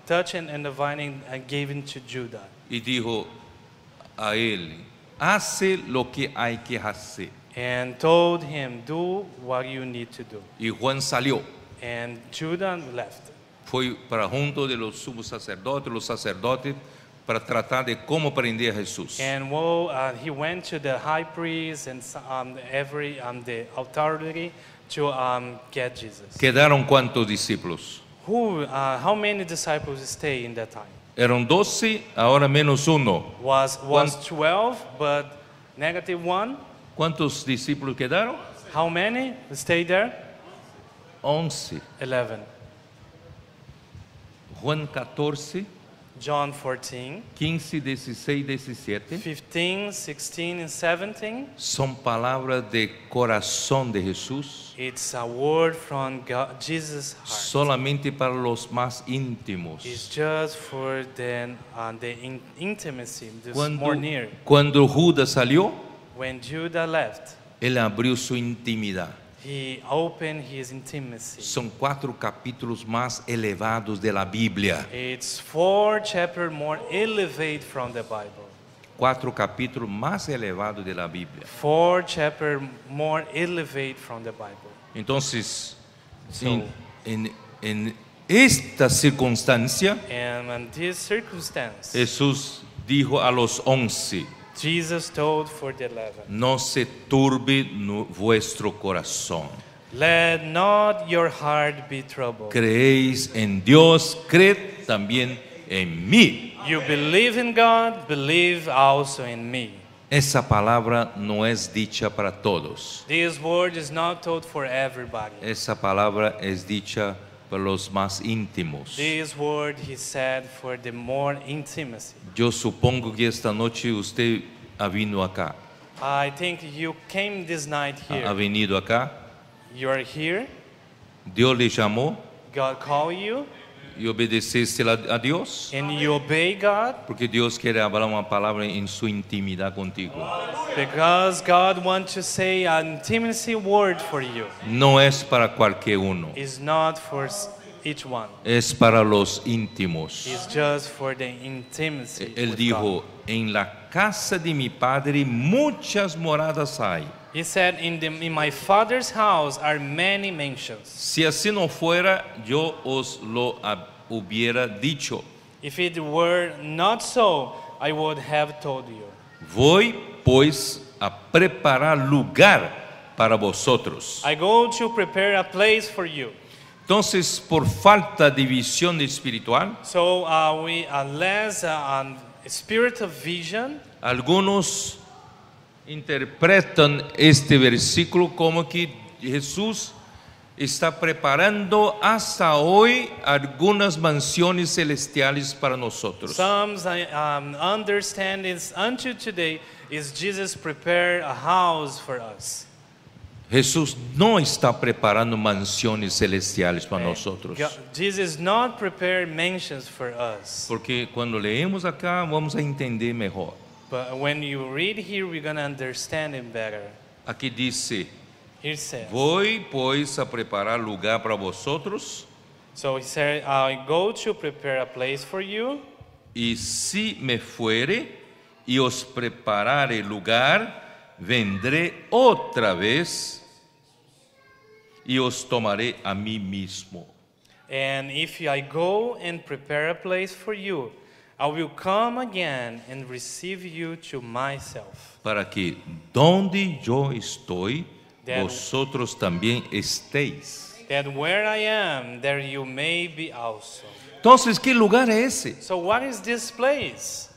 touch and the vine and gave it to Judah. Y dijo a él, hace lo que hay que hacer. And told him, do what you need to do. Y Juan salió. And Judah left. Fue para junto de los sumos sacerdotes, para tratar de cómo prender a Jesús. And he went to the high priest and the authority to get Jesus. ¿Quedaron cuántos discípulos? How many disciples stay in that time? Eran 12, ahora menos uno. Was 12, but -1. ¿Cuántos discípulos quedaron? How many stay there? 11. 11. Juan 14, John 14, 15, 16, 17 15, 16, and 17. son palabras de corazón de Jesús, It's a word from God, Jesus' heart. solamente para los más íntimos. It's just for the intimacy, this more near. Cuando Judas salió, When Judah left, él abrió su intimidad. he opened his intimacy. Son 4 capítulos más elevados de la Biblia. It's 4 chapters more elevated from the Bible. 4 capítulos más elevados de la Biblia. 4 chapters more elevated from the Bible. Entonces, So- en esta circunstancia, And in this circumstance, Jesús dijo a los 11, Jesus told for the 11, no se turbe vuestro corazón. let not your heart be troubled. Creéis en Dios, creed también en mí. You believe in God, believe also in me. Esa palabra no es dicha para todos. This word is not told for everybody. Esa palabra es dicha para los más íntimos. This word he said for the more intimacy. Yo supongo que esta noche usted ha venido acá. I think you came this night Ha here. venido acá. You are here. Dios le llamó God called you. y obedeciste a Dios, and you obey God, porque Dios quiere hablar una palabra en su intimidad contigo. because God wants to say an intimacy word for you. No es para cualquier uno, It's not for each one. es para los íntimos. It's just for the intimacy Él with dijo, God. en la casa de mi padre muchas moradas hay. He said, in my Father's house are many mansions. Si así no fuera, yo os lo hubiera dicho. If it were not so, I would have told you. Voy pues a preparar lugar para vosotros. I go to prepare a place for you. Entonces, por falta de visión espiritual, So unless a spirit of vision, algunos interpretan este versículo como que Jesús está preparando hasta hoy algunas mansiones celestiales para nosotros. some understand is unto today is Jesus prepare a house for us. Jesús no está preparando mansiones celestiales para nosotros. Jesus not prepare mansions for us. Porque cuando leemos acá vamos a entender mejor. But when you read here, we're going to understand it better. Aquí dice, Here it says, voy pues a preparar lugar para vosotros, so he said, I go to prepare a place for you, y si me fuere y os preparare lugar, vendré otra vez y os tomaré a mí mismo. and if I go and prepare a place for you, I will come again and receive you to myself, Para que donde yo estoy, That- vosotros también estéis. that where I am, there you may be also. Entonces, ¿qué lugar es ese? So what is this place?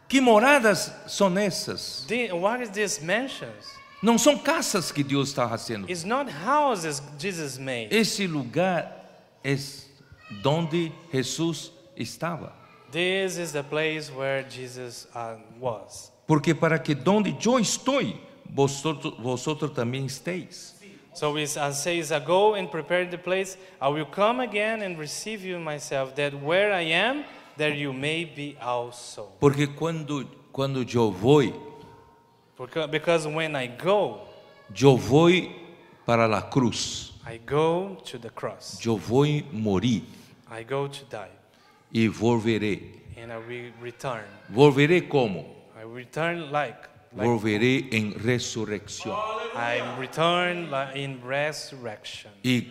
¿Qué moradas son esas? What is this mansions? Não são casas que Deus está haciendo. It's not houses Jesus made. Esse lugar é onde Jesus estava. This is the place where Jesus was. Porque para que donde eu estou, vosotros também estéis. So it says, I go and prepare the place. I will come again and receive you myself, that where I am, there you may be also. Porque quando eu vou, Because when I go para a cruz. I go to the cross. Eu vou morir I go to die. e volverei. And I will return. Volverei como? I return like Volverei em ressurreição. I return in resurrection. E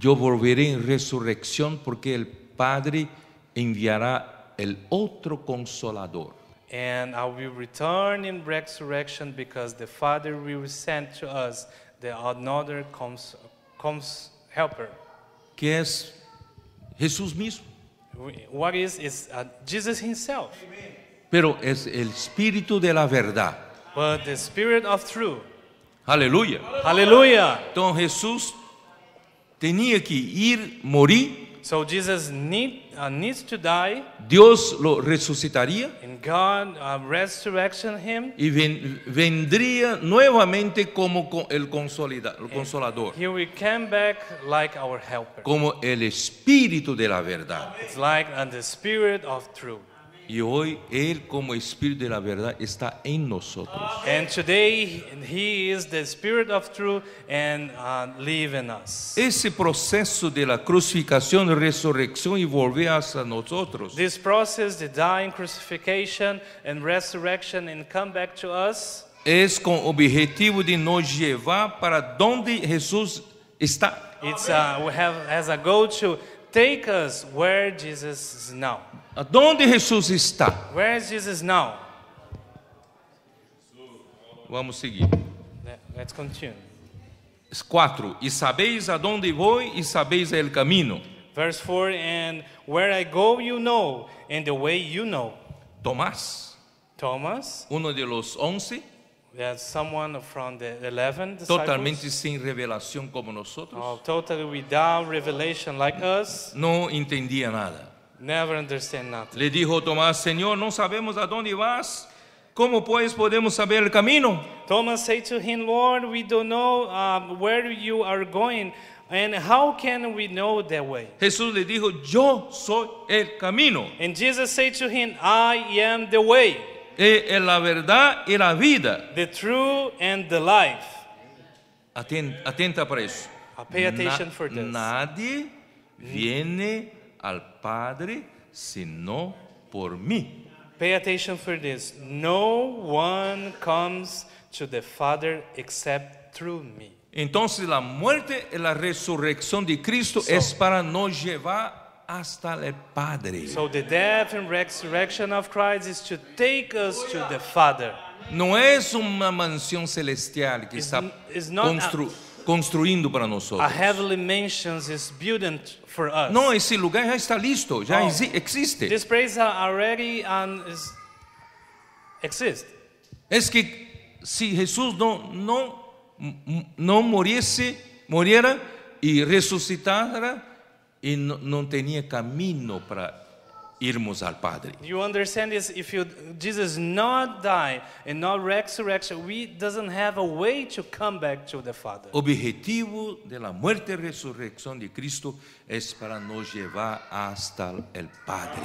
eu volverei em ressurreição porque o Padre enviará el outro consolador. And I will return in resurrection because the Father will send to us the another comes helper. Que é Jesus mesmo. What is Jesus himself. Pero es el Espíritu de la verdad. But the Spirit of truth. Aleluya. Hallelujah. Então Jesus tinha que ir morir. So Jesus needs to die, Deus lo resucitaria and God resurrection him. y vendría nuevamente como el consolador, He will come back like our helper. como el Espíritu de la verdad. It's like the Spirit of truth. Y hoy Él como Espíritu de la verdad está en nosotros. And today He is the Spirit of truth and live in us. Ese proceso de la crucificación, resurrección y volver hacia nosotros This process, the dying, crucifixion, and resurrection, and come back to us, es con objetivo de nos llevar para donde Jesús está. it's has a goal to take us where Jesus is now. Aonde Jesus está? Where is Jesus now? Vamos seguir. Let's continue. 4. E sabeis aonde vou e sabeis el caminho. Verse 4, and where I go you know, and the way you know. Tomás, Thomas, uno de los 11, that's someone from the 11 disciples. totalmente sin revelación como nosotros, Totally without revelation like us, no entendía nada. never understand nothing. Le dijo Tomás, Señor, no sabemos a dónde vas. ¿Cómo pues podemos saber el camino? Thomas said to him, Lord, we don't know where you are going. And how can we know that way? Jesús le dijo, yo soy el camino, And Jesus said to him, I am the way, la verdad y la vida. the truth, and the life. Atenta para eso. Pay attention for this. Nadie viene al Padre sino por mí. Pay attention for this. No one comes to the Father except through me. Entonces la muerte y la resurrección de Cristo es para nos llevar hasta el Padre. So the death and resurrection of Christ is to take us to the Father. No es una mansión celestial que está It's not construindo para a nosotros. heavenly mansion is built for us. No, esse lugar já está listo, já Oh. existe. This place already exists. Es que si Jesús no muriera y resucitara, y no tenía camino para irmos al Padre. You understand this? If Jesus not die and not resurrection, we doesn't have a way to come back to the Father. Objetivo de la muerte y resurrección de Cristo es para nos llevar hasta el Padre.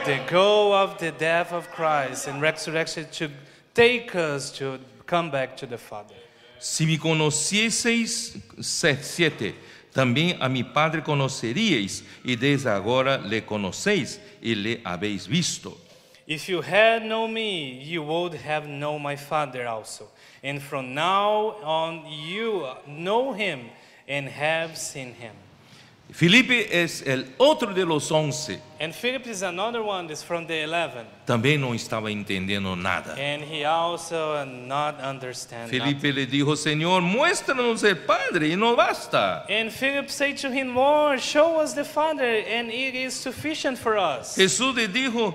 The goal of the death of Christ and resurrection to take us to come back to the Father. Si me conocieseis, 7, también a mi Padre conoceríais, y desde ahora le conocéis y le habéis visto. If you had known me, you would have known my Father also. And from now on, you know him and have seen him. Felipe es el otro de los 11. And Philip is another one that's from the 11. También no estaba entendiendo nada. And he also not understand Felipe nothing. le dijo, Señor, muéstranos el Padre y no basta. And Philip said to him, Lord, show us the Father, and it is sufficient for us. Jesús le dijo,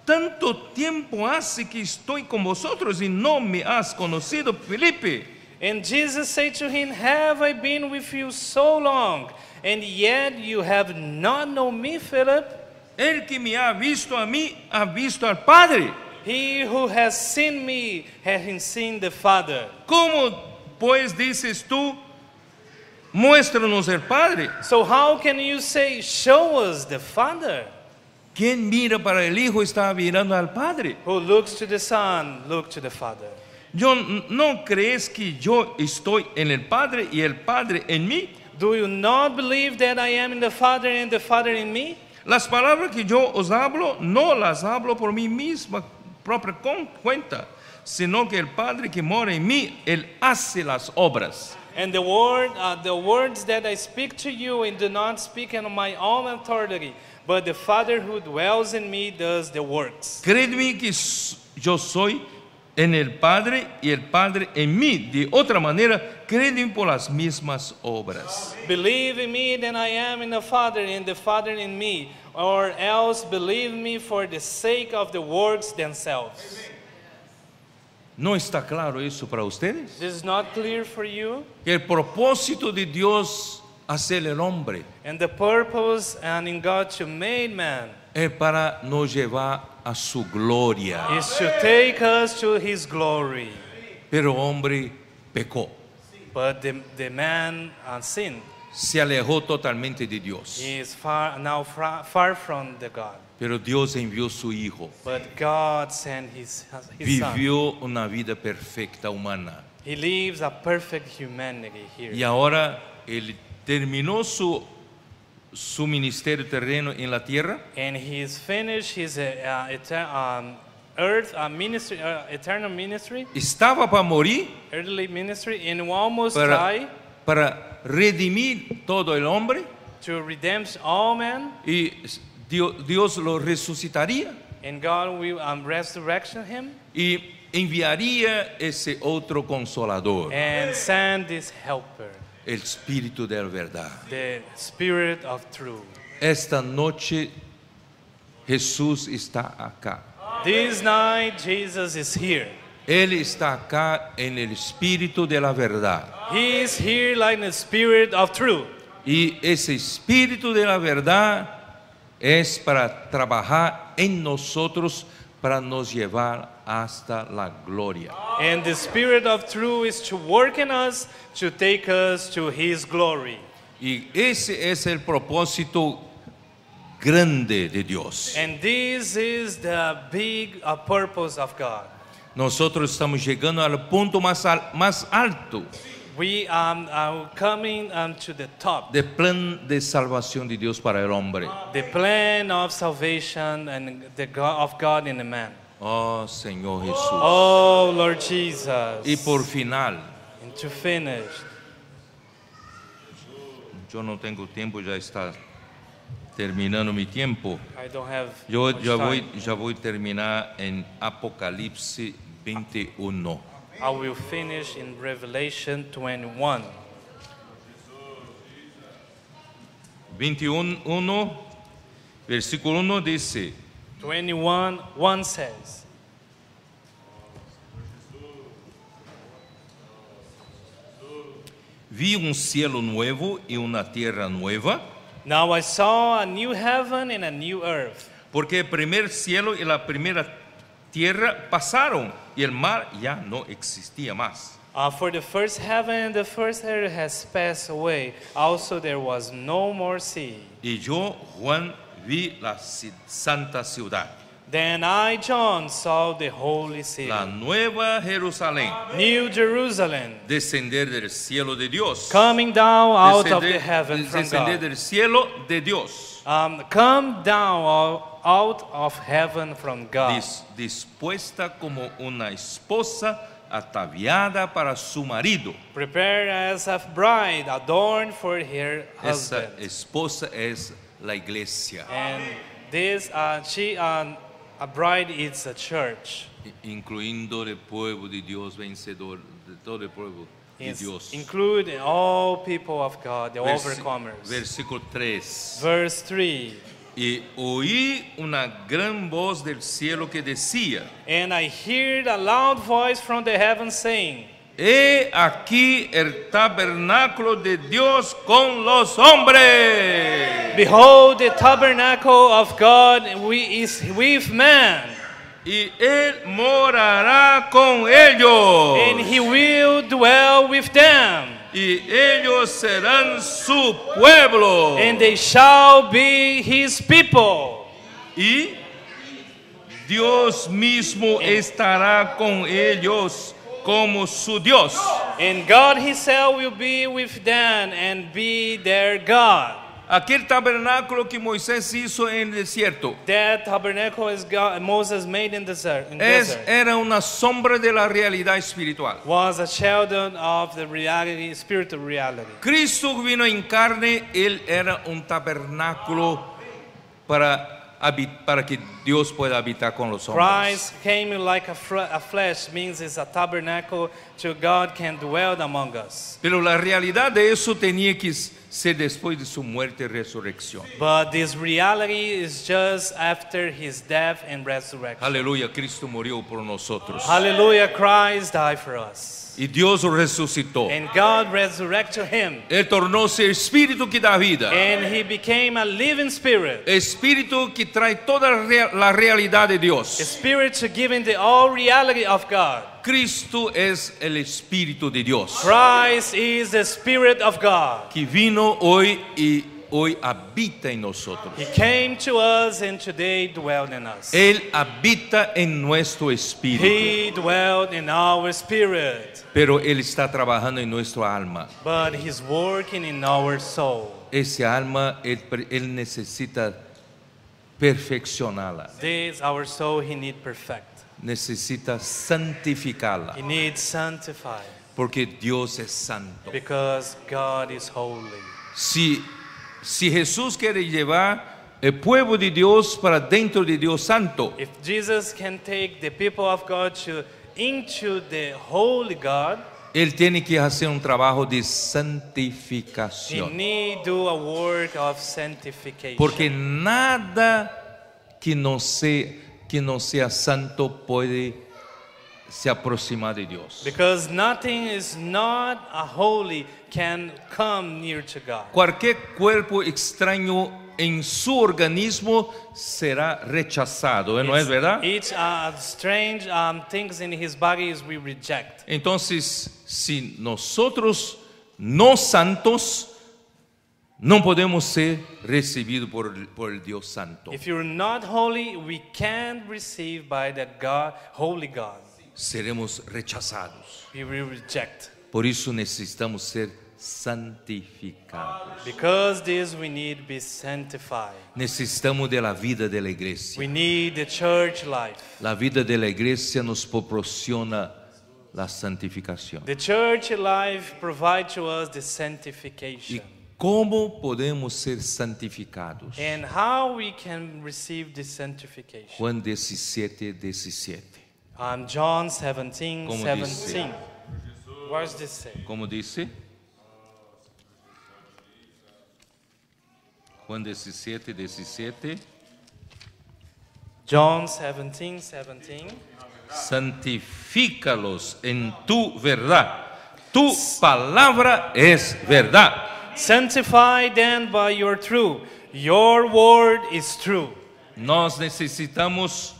tanto tiempo hace que estoy con vosotros y no me has conocido, Felipe. And Jesus said to him, have I been with you so long, and yet you have not known me, Philip? El que me ha visto a mí, ha visto al Padre. He who has seen me has seen the Father. ¿Cómo pues dices tú, muéstranos el Padre? So how can you say, show us the Father? Quien mira para el Hijo está mirando al Padre. Who looks to the Son, look to the Father. ¿No crees que yo estoy en el Padre y el Padre en mí? Do you not believe that I am in the Father and the Father in me? Las palabras que yo os hablo, no las hablo por mí misma propia cuenta, sino que el Padre que mora en mí, Él hace las obras. And the words that I speak to you, and do not speak in my own authority, but the Father who dwells in me does the works. Créeme que yo soy en el Padre y el Padre en mí. De otra manera, creen por las mismas obras. Believe in me that I am in the Father and the Father in me, or else believe me for the sake of the works themselves. ¿No está claro eso para ustedes? This is not clear for you? Que el propósito de Dios hacer el hombre And the purpose and in God to make man es para nos llevar a su gloria. is to take us to his glory. Pero el hombre pecó, But the man sinned. se alejó totalmente de Dios. He is far from the God. Pero Dios envió su Hijo. But God sent his Son. Vivió una vida perfecta humana. He lives a perfect humanity Y here. ahora él terminó su ministerio terreno en la tierra. And he's finished his eternal ministry, Estaba para morir earthly ministry, and almost die para redimir todo el hombre. to redeem all men. Y Dios lo resucitaría And God will resurrect him y enviaría ese otro consolador, and send this helper, el Espíritu de la verdad. the Spirit of truth. Esta noche Jesús está acá. This night, Jesus is here. Él está acá en el Espíritu de la verdad. He is here like the Spirit of truth. Y ese Espíritu de la verdad es para trabajar en nosotros, para nos llevar hasta la gloria. And the Spirit of truth is to work in us to take us to His glory. Y ese es el propósito grande de Dios. And this is the big purpose of God. Nosotros estamos llegando al punto más alto We are coming to the top. del plan de salvación de Dios para el hombre. The plan of salvation and the God of God in the man. Oh, Señor Jesús. Oh, Lord Jesus. Y por final, And to finish, yo no tengo tiempo, ya está terminando mi tiempo. I don't have Yo much ya time. voy a terminar en Apocalipsis 21. I will finish in Revelation 21. 21, versículo 1 dice, 21:1 says, vi un cielo nuevo y una tierra nueva, Now I saw a new heaven and a new earth. porque el primer cielo y la primera tierra pasaron y el mar ya no existía más. For the first heaven and the first earth has passed away. Also there was no more sea. Y yo, Juan, vi la santa ciudad, Then I, John, saw the holy city, la nueva Jerusalén, New Jerusalem, descender del cielo de Dios. coming down out of the heaven from Descender God. del cielo de Dios. Come down out of heaven from God. Dispuesta como una esposa ataviada para su marido. Prepared as a bride adorned for her Esa husband. esposa es la iglesia, And this, a bride is a church. incluyendo el pueblo de Dios vencedor, de todo el pueblo de It's Dios. include all people of God, the Versi- overcomers. Versículo 3. Verse 3. Y oí una gran voz del cielo que decía, And I heard a loud voice from the heavens saying, he aquí el tabernáculo de Dios con los hombres. Behold, the tabernacle of God is with man, Y él morará con ellos. and he will dwell with them, Y ellos serán su pueblo. and they shall be his people. Y Dios mismo estará con ellos como su Dios. And God himself will be with them and be their God. Aquel tabernáculo que Moisés hizo en el desierto That tabernacle is God, Moses made in desert. era una sombra de la realidad espiritual. Was a shadow of the reality, spiritual reality. Cristo vino en carne, él era un tabernáculo para que Dios pueda habitar con los hombres. Christ came like a flesh, means it's a tabernacle to God can dwell among us. Pero la realidad de eso tenía que ser después de su muerte y resurrección. But this reality is just after his death and resurrection. Aleluya, Cristo murió por nosotros. Hallelujah, Christ died for us. Y Dios resucitó. And God resurrected him. Él tornóse espíritu que da vida. And he became a living spirit. Espíritu que trae toda la realidad de A Dios. spirit to give in the all reality of God. Cristo es el Espíritu de Dios. Christ is the Spirit of God. Que vino hoy y hoy habita en nosotros. He came to us and today dwelled in us. Él habita en nuestro espíritu. He dwelled in our spirit, Pero Él está trabajando en nuestra alma. but he's working in our soul. Ese alma, Él necesita perfeccionarla. This our soul he need perfect. Necesita santificarla. He needs sanctify Porque Dios es santo. because God is holy. Si Jesús quiere llevar el pueblo de Dios para dentro de Dios santo, If Jesus can take the people of God into the holy God, Él tiene que hacer un trabajo de he santificación. need do a work of sanctification. Porque nada que no sea santo puede se aproximar de Dios. Because nothing is not a holy can come near to God. Cualquier cuerpo extraño en su organismo será rechazado, ¿no es verdad? Each strange things in his body is we reject. Entonces, si nosotros no santos no podemos ser recibidos por el Dios Santo. If you're not holy, we can't receive by that God, holy God. Seremos rechazados. We will reject. Por eso necesitamos ser santificados. Because this we need to be sanctified. Necesitamos de la vida de la iglesia. We need the church life. La vida de la iglesia nos proporciona la santificación. The church life provides to us the ¿Y sanctification. cómo podemos ser santificados? And how we can receive this sanctification. Juan 17:17. John 17, Como 17. What does this say? Como dice? Juan 17:17. John 17, 17. Santifícalos en tu verdad. Tu palabra es verdad. Sanctify them by your truth. Your word is true. Nós necesitamos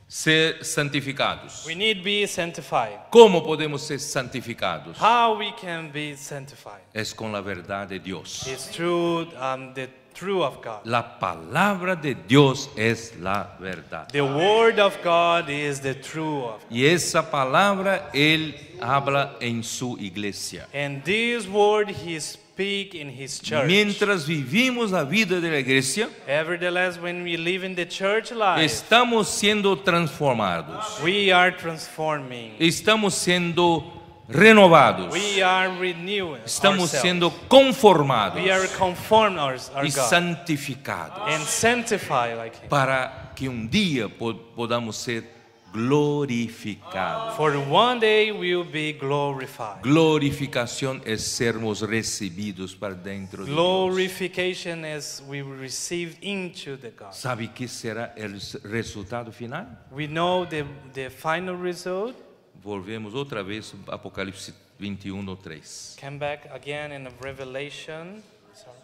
ser santificados. We need to be sanctified. ¿Cómo podemos ser santificados? How we can be sanctified? Es con la verdad de Dios. It's through the truth of God. La palabra de Dios es la verdad. The word of God is the truth of God. Y esa palabra Él habla en su iglesia. And this word he speak in his church. Mientras vivimos la vida de la iglesia, Nevertheless, when we live in the church life, estamos siendo transformados. we are transforming. Estamos siendo renovados. We are renewing Estamos ourselves. siendo conformados We are conformed our y God santificados and sanctified like him. para que un día podamos ser glorificados. For one day we will be glorified. Glorificación es sermos recibidos para dentro de Dios. Glorification as we receive into the God. ¿Sabe qué será el resultado final? We know the final result. Volvemos outra vez Apocalipse 21:3. Come back again in Revelation Senhor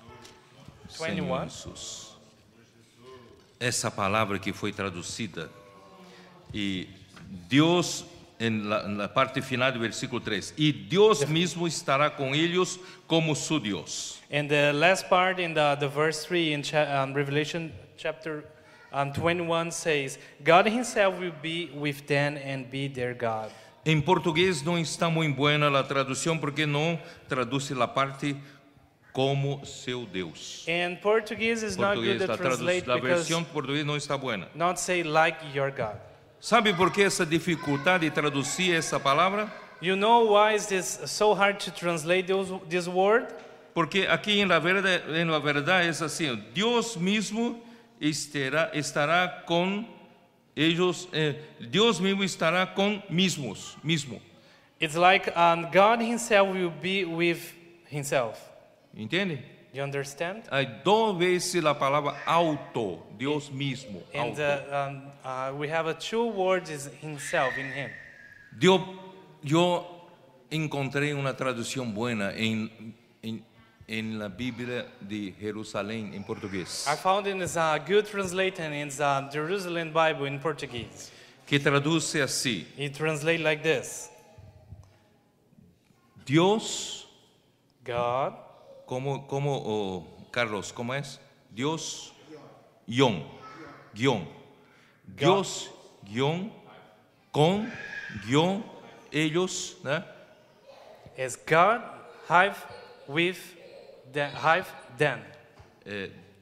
21. Jesus. Essa palavra que foi traduzida e Deus na parte final do versículo 3, e Deus mesmo estará com eles como su Deus. And the last part in the verse 3 in Revelation chapter 21 says, God himself will be with them and be their God. Em português não está muito boa a tradução porque não traduz a parte como seu Deus. And Portuguese is not good to translate a because versão portuguesa não está boa. not say like your God. Sabe por que essa dificuldade de traduzir essa palavra? You know why is this so hard to translate this word? Porque aqui em la verdade é assim, Deus mesmo estará com eles, Deus mesmo estará com mesmo. It's like God himself will be with himself. Entende? You understand? Há duas vezes a palavra auto, Deus mesmo. And Auto. we have two words is himself in him. Eu encontrei uma tradução boa em la Bíblia de Jerusalém em português, I found it is a good translation in the Jerusalem Bible in Portuguese. que traduz assim: It translates like this: Deus, God, Carlos, como é? Deus, guión. Deus, guión, com, guión, ellos, né? is God have with them.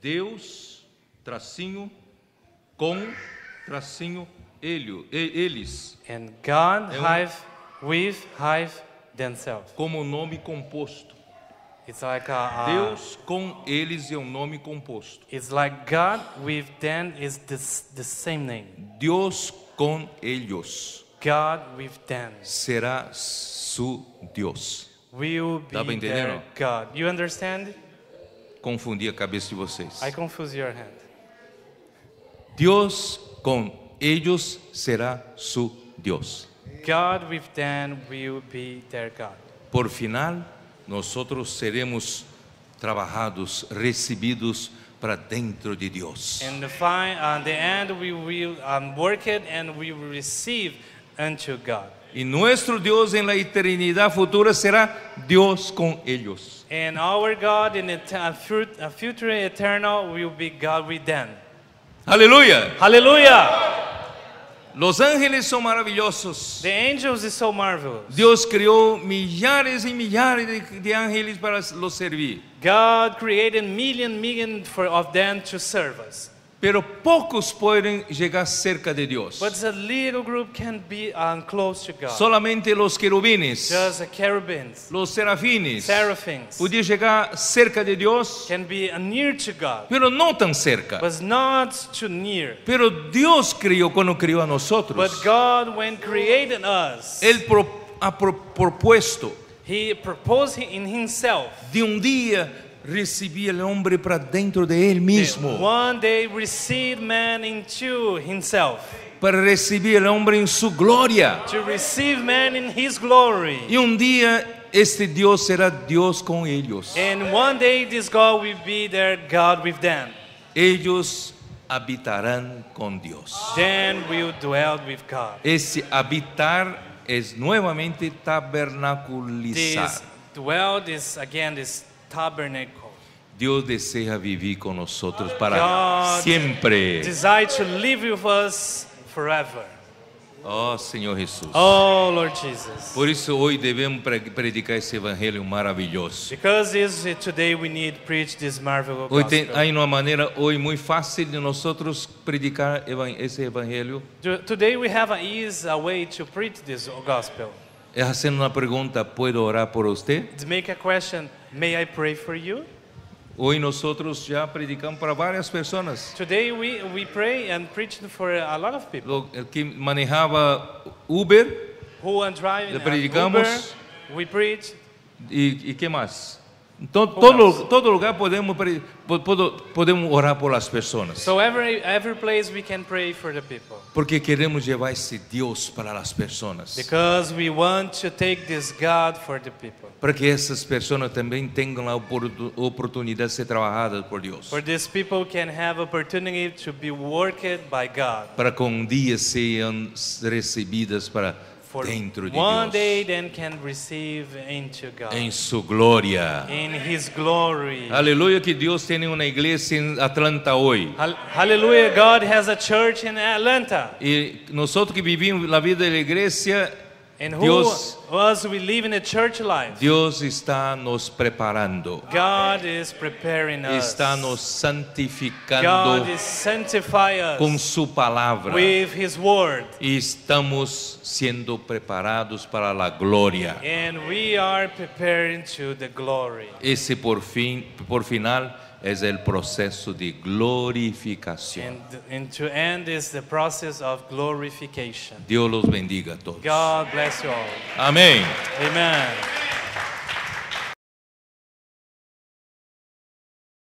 Deus, tracinho, com, tracinho, eles, And God É have themselves. como nome composto. It's like Deus com eles é um nome composto. it's like God with them is the same name. Deus com ellos God with them será su Deus. will be Dá pra entender, their não? God. You understand? Confundi a cabeça de vocês. I confuse your hand. Deus com ellos será su Deus. God with them will be their God. Por final, nosotros seremos trabajados, recibidos para dentro de Deus. And the end, we will work it and we will receive unto God. Y nuestro Dios en la eternidad futura será Dios con ellos. And our God in a future eternal will be God with them. Aleluya. Hallelujah! Los ángeles son maravillosos. The angels is so marvelous. Dios creó millares y millares de ángeles para los servir. God created million of them to serve us. Pero pocos pueden llegar cerca de Dios. But a little group can be close to God. Solamente los querubines, Just the cherubims, los serafines, seraphims podían llegar cerca de Dios, can be near to God, pero no tan cerca. but not too near. Pero Dios crió cuando crió a nosotros. But God, when created us, Él ha propuesto He proposed in Himself de un día recibir el hombre para dentro de él that mismo, one day receive man into Himself, para recibir el hombre en su gloria. to receive man in His glory. Y un día este Dios será Dios con ellos. And one day this God will be their God with them. Ellos habitarán con Dios. Then we'll dwell with God. Ese habitar es nuevamente This tabernaculizar. dwell is again this tabernacle. Dios desea vivir con nosotros para God siempre. desire to live with us forever. Oh, Señor Jesús. Oh Lord Jesus. Por isso hoje devemos predicar esse evangelho maravilhoso. Because today we need to preach this marvelous Hoy gospel. hay uma maneira hoje muito fácil de nós predicar esse evangelho. Today we have a way to preach this gospel. É fazendo uma pergunta, ¿puedo orar por usted? To make a question, may I pray for you? Hoje nós já predicamos para várias pessoas. Today we pray and preach for a lot of people. O que manejava Uber Who are driving Le predicamos. Uber, we preach. e que mais? Todo lugar podemos orar por as pessoas. So every place we can pray for the people. Porque queremos levar esse Deus para as pessoas. Because we want to take this God for the people. Para que essas pessoas também tenham a oportunidade de ser trabalhadas por Deus. For these people can have opportunity to be worked by God. Para que um dia sejam recebidas para For dentro de one day Deus. then can receive into God. Em sua glória. In His glory. Aleluia, que Deus tem uma igreja em Atlanta hoje. Hallelujah, God has a church in Atlanta. E nós que vivimos a vida da igreja, And Deus- we live in a church life. Deus está nos preparando. God is preparing us. Está nos God santificando is sanctifying com us sua palavra. with His word. E estamos sendo preparados para a glória. And we are preparing to the glory. Esse por final é o processo de glorificação. And to end is the process of glorification. Deus los bendiga a todos. God bless you all. Amém. Amen.